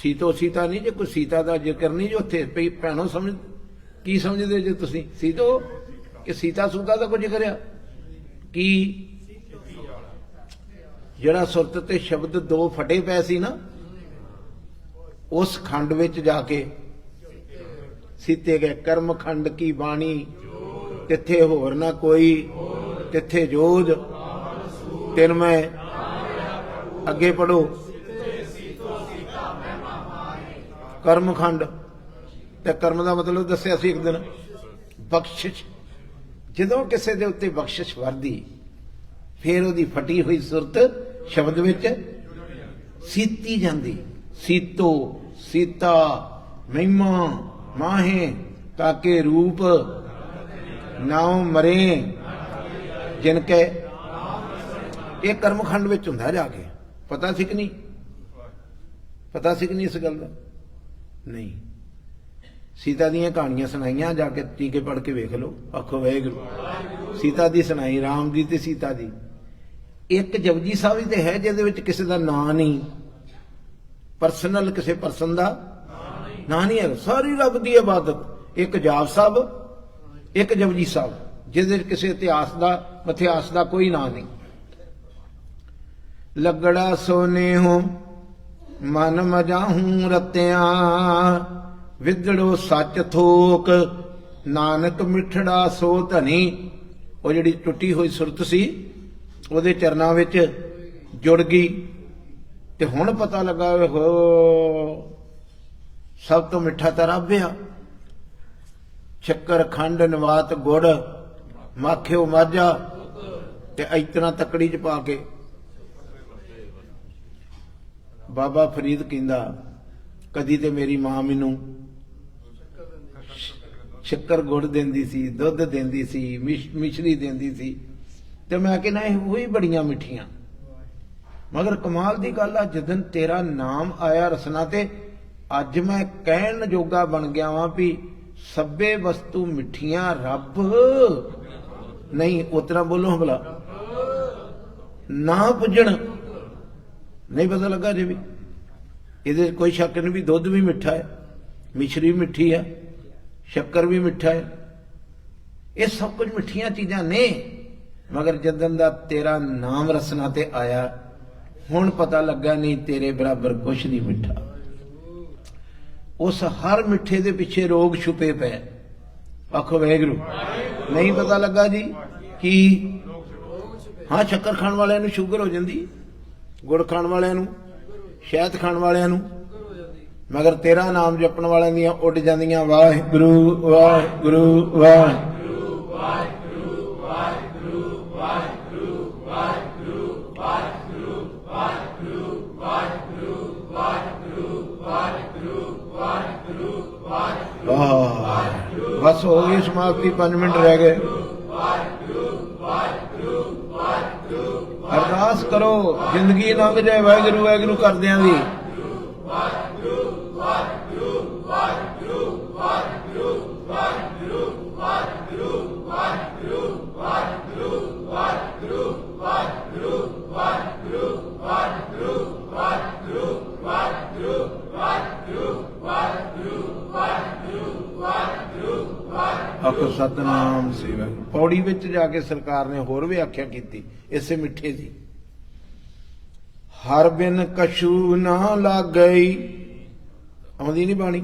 ਸੀਤੋ ਸੀਤਾ नहीं जे कोई सीता का जिक्र नहीं जो उत्थे पई भैनों समझ की समझदे जे तुसीं सीतो कि सीता सूता का कोई जिक्र आ की जिहड़ा सुरत ते शब्द दो फटे पै सी ना उस खंड विच जाके सीते गए कर्म खंड की बाणी तिथे होर ना कोई तिथे जोध तिनमय अगे पढ़ो कर्म खंड ते कर्म का मतलब दसिया सी एक दिन बख्शिश जदों किसी के उत्ते बख्शिश वरदी फिर उहदी फटी हुई सुरत शब्द विच सीती जाती सीतो सीता महिमा माहे ताके रूप नाव मरे जिनके ये कर्म खंड विच हुंदा जाके पता सी कि नहीं पता सी कि नहीं इस गल का नहीं सीता दियां कहानियां सुनाइयां जाके टीके पढ़ के वेख लो आखो वाहिगुरू सीता दी सुनाई राम जी ते सीता दी एक जपजी साहब ते है जिहदे विच किसी दा नां नहीं परसनल किसी परसन दा नां नहीं है सारी रब दी इबादत एक जाप साहब एक जपजी साहब जिहदे किसी इतिहास दा मिथिहास दा कोई नां नहीं लगड़ा सोने हो मन मजाहूं रत्या विदड़ो सच थोक नानक मिठड़ा सो धनी वो जिहड़ी टुटी हुई सुरत सी ਉਹਦੇ ਚਰਨਾਂ ਵਿੱਚ ਜੁੜ ਗਈ ਤੇ ਹੁਣ ਪਤਾ ਲੱਗਾ ਹੋ ਸਭ ਤੋਂ ਮਿੱਠਾ ਤਾਂ ਰੱਬ ਆ ਸ਼ੱਕਰ ਖੰਡ ਨਵਾਤ ਗੁੜ ਮਾਖਿਓ ਮਾਝਾ ਤੇ ਇਤਨਾ ਤਕੜੀ ਚ ਪਾ ਕੇ ਬਾਬਾ ਫਰੀਦ ਕਹਿੰਦਾ ਕਦੀ ਤੇ ਮੇਰੀ ਮਾਂ ਮੈਨੂੰ ਸ਼ੱਕਰ ਗੁੜ ਦਿੰਦੀ ਸੀ ਦੁੱਧ ਦਿੰਦੀ ਸੀ ਮਿਸ਼ਰੀ ਦਿੰਦੀ ਸੀ ਤੇ ਮੈਂ ਕਹਿੰਦਾ ਇਹ ਉਹੀ ਬੜੀਆਂ ਮਿੱਠੀਆਂ ਮਗਰ ਕਮਾਲ ਦੀ ਗੱਲ ਆ ਜਦੋਂ ਤੇਰਾ ਨਾਮ ਆਇਆ ਰਸਨਾ ਤੇ ਅੱਜ ਮੈਂ ਕਹਿਣ ਜੋਗਾ ਬਣ ਗਿਆ ਵਾਂ ਵੀ ਸਭੇ ਵਸਤੂ ਮਿੱਠੀਆਂ ਰੱਬ ਨਹੀਂ ਉਤਰਾ ਬੋਲੋ ਹਮਲਾ ਨਾ ਪੁੱਜਣ नहीं पता लगा जी भी ये कोई शक नहीं भी दुध भी मिठा है मिश्री भी मिठी है शक्कर भी मिठा है ये सब कुछ मिठिया चीज़ां ने मगर जदन दा तेरा नाम रसना ते आया हुण पता लगा नहीं तेरे बराबर कुछ नहीं मिठा उस हर मिठे दे पिछे रोग छुपे पे आखो वाहिगुरू नहीं पता लगा जी कि हाँ शक्कर खाण वाले नूं शुगर हो जाती गुड़ खाण वाले शहद खाण वाले मगर तेरा नाम जपण वाले दियां उड़ जांदियां वाहिगुरू वाहिगुरू वाहिगुरू वाहिगुरू वाहिगुरू वाहिगुरू वाहिगुरू वाहिगुरू वाहिगुरू वाहिगुरू वाहिगुरू वाहिगुरू वाहिगुरू वाहिगुरू बस हो गई समाप्ति 5 मिनट रह गए अरदास करो जिंदगी लंघ जाए वाहिगुरू वाहिगुरू करदियां दी आखो सतनाम सेवा पौड़ी विच जाके सरकार ने होर भी आख्या कीती इसे मिठे दी हर बिन कछू ना लग गई आउंदी नहीं बाणी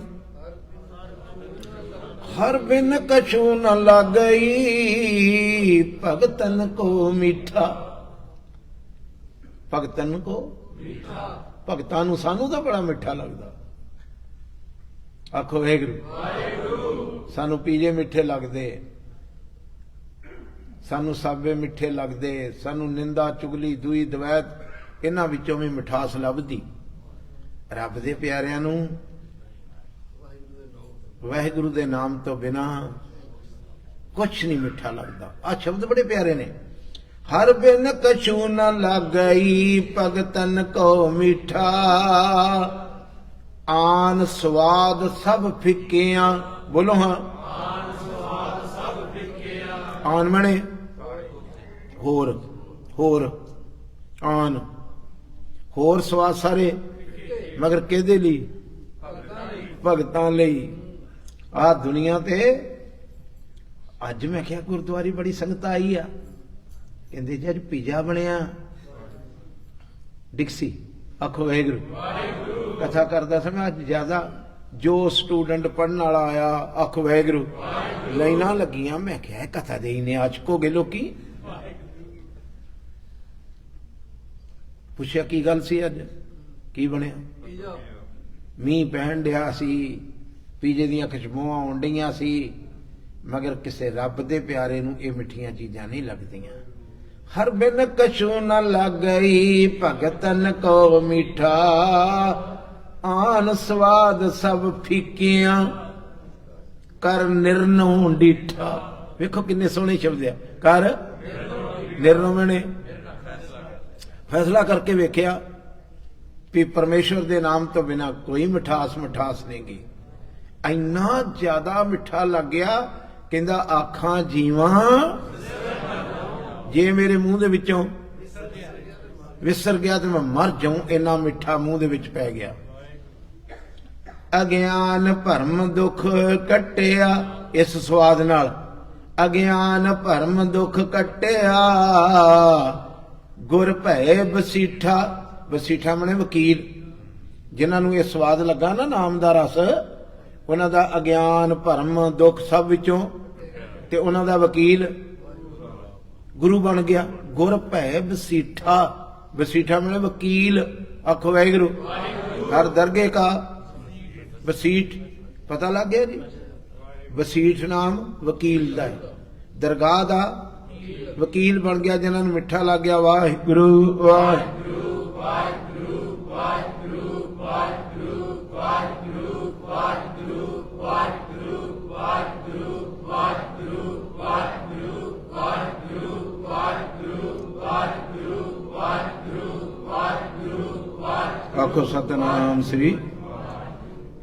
हर बिन कछू न लग गई भगतन को मीठा भगतन को भगतां नूं सानू तां बड़ा मिठा लगदा आखो वाहिगुरू सानू पीजे मिठे लगदे सानू साबे मिठे लगदे सानू निंदा चुगली दुई दवैत इन्हां विचों भी मिठास लभदी रब दे प्यारिआं नूं वाहिगुरू दे नाम तो बिना कुछ नहीं मिठा लगता आ शब्द बड़े प्यारे ने हर बिन कछू न लग गई भगतन को मीठा आन स्वाद सब फिक्कियां बोलो हाँ आन मने होर होर आन होर स्वाद सारे मगर केदे ली भगतां लई। आ दुनिया ते अज मैं क्या गुरुद्वारे बड़ी संगत आई आ, कहते जी अज पिज्जा बनया डिक्सी। आखो वाहिगुरू। कथा करदा समय अज ज्यादा जो स्टूडेंट पढ़ने वाला आया, आखो वाहिगुरू। लाइना लगियां, मैं क्या कथा दे इन्ने आशक हो गए लोकी। पुछया की गल सी अज, की बनया? मीह पैण डिया सी, पीजे दियां खुशबुआं आउण डियां सी, मगर किसे रब दे प्यारे नूं ये मिठियां चीजां नहीं लगदियां। हर बिन कछु न लगई भगतन को मीठा, आन स्वाद सब फीकियां कर निर्नो डीठा। वेखो किन्ने सोहने शब्द है, कर निर्नो। मैंने फैसला करके वेख्या भी परमेश्वर के नाम तो बिना कोई मिठास नहीं गी। इन्ना ज्यादा मिठा लग गया, कहंदा आखां जीवा जे मेरे मुंह दे विचों विसर गया तो मैं मर जाऊं, इन्ना मिठा मुंह दे विच पै गया। अज्ञान भरम दुख कट्टिया, इस स्वाद नाल अज्ञान भरम दुख कट्टिया, गुर भय बसीठा। बसीठा मने वकील, जिन्होंने ये स्वाद लगा ना नाम दा रस, उन्हां दा अज्ञान भरम दुख सब विचों ते उन्हां दा वकील गुरु बन गया। गुर भय बसीठा। बसीठा मने वकील। आखो वाहिगुरू। हर दरगे का बसीठ पता लग गया जी। बसीठ नाम वकील दा है, दरगाह दा वकील बन गया, जिन्होंने मिठा लग गया। वाहिगुरू वाहिगुरू वाहिगुरू वाहिगुरू वाहिगुरू वाहिगुरू वाहिगुरू वाहिगुरू वाहिगुरू वाहिगुरू वाहिगुरू वाहिगुरू वाहिगुरू वाहिगुरू वाहिगुरू वाहिगुरू वाहिगुरू। आखो सतनाम श्री।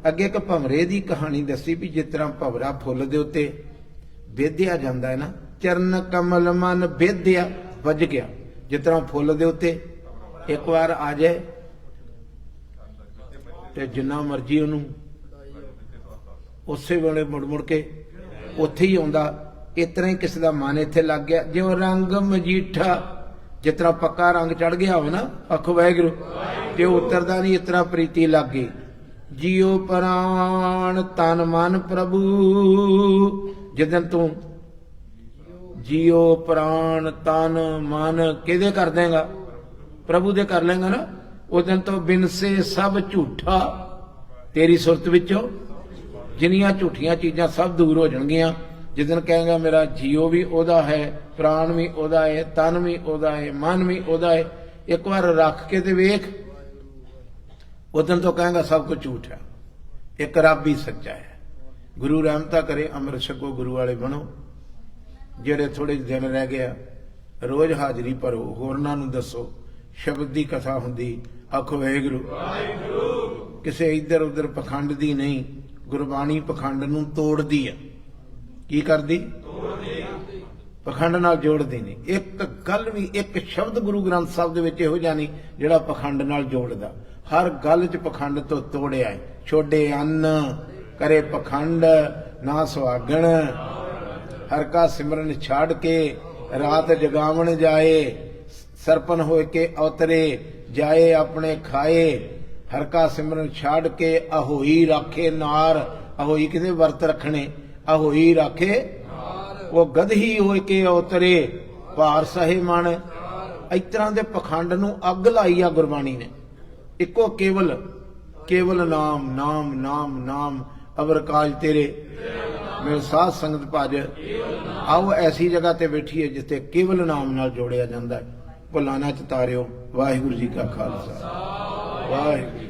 अगे एक भंवरे की कहानी दसी भी जिस तरह भंवरा फुल दे उत्ते बेधिया जाता है ना, चरण कमल मन बेधिया वज गया। जिस तरह फुल दे उत्ते एक बार आ जाए तो जिन्ना मर्जी उन्होंने उस वेले मुड़ मुड़ के उत्थे ही आउंदा। इस तरह ही किसी का मन इत्थे लग गया, जो रंग मजीठा, जिस तरह पक्का रंग चढ़ गया हो ना, आखो वाहिगुरू, जो उतरदा नहीं, इस तरह प्रीति लग गई। जियो प्राण तन मन प्रभु, जिदन तू जियो प्राण तन मन किदे कर देगा? प्रभु दे कर लेंगा ना। उस दिन तो बिन से सब झूठा तेरी सुरत विचों जिन्नियां झूठियां चीज़ां सब दूर हो जाणगियां। जिस दिन कहेगा मेरा जियो भी ओदा है, प्राण भी ओदा है, तन भी ओदा है, मन भी ओदा है, एक बार रख के ते वेख, उस दिन तो कहेगा सब कुछ झूठ है, एक रब ही सच्चा है। गुरु रहमता करे, अमृत छको, गुरु वाले बनो। जेड़े थोड़े दिन रह गया रोज हाजरी भरो, होरनां नूं दसो, शब्द की कथा हुंदी। आखो वाहिगुरू। किसे इधर उधर पखंड दी नहीं, गुरबाणी पखंड नूं तोड़दी है। की करदी? पखंड नाल जोड़दी नहीं। एक गल भी, एक शब्द गुरु ग्रंथ साहिब दे विच इहो जिहा नहीं जिहड़ा पखंड नाल जोड़दा। हर गल च पखंड तो तोड़िया है। छोड़े अन्न करे पखंड ना सुहागण, हर का सिमरन छाड़ के रात जगावन जाए, सरपन हो के अवतरे जाए अपने खाए, हर का सिमरन छाड़ के अहोई राखे नार। अहोई किते वर्त रखने, अहोई राखे वो गदही हो के अवतरे भार सहे मन। इस तरह के पखंड नूं अग लाई आ गुरबाणी ने। इको केवल केवल नाम नाम नाम नाम अवर काज तेरे, मेरे साथ संगत भज। आओ ऐसी जगह ते बैठिए जिथे केवल नाम नाल जोड़िया जाता है। भुलां ना चितारियो। वाहिगुरू जी का खालसा, वाहिगुरू।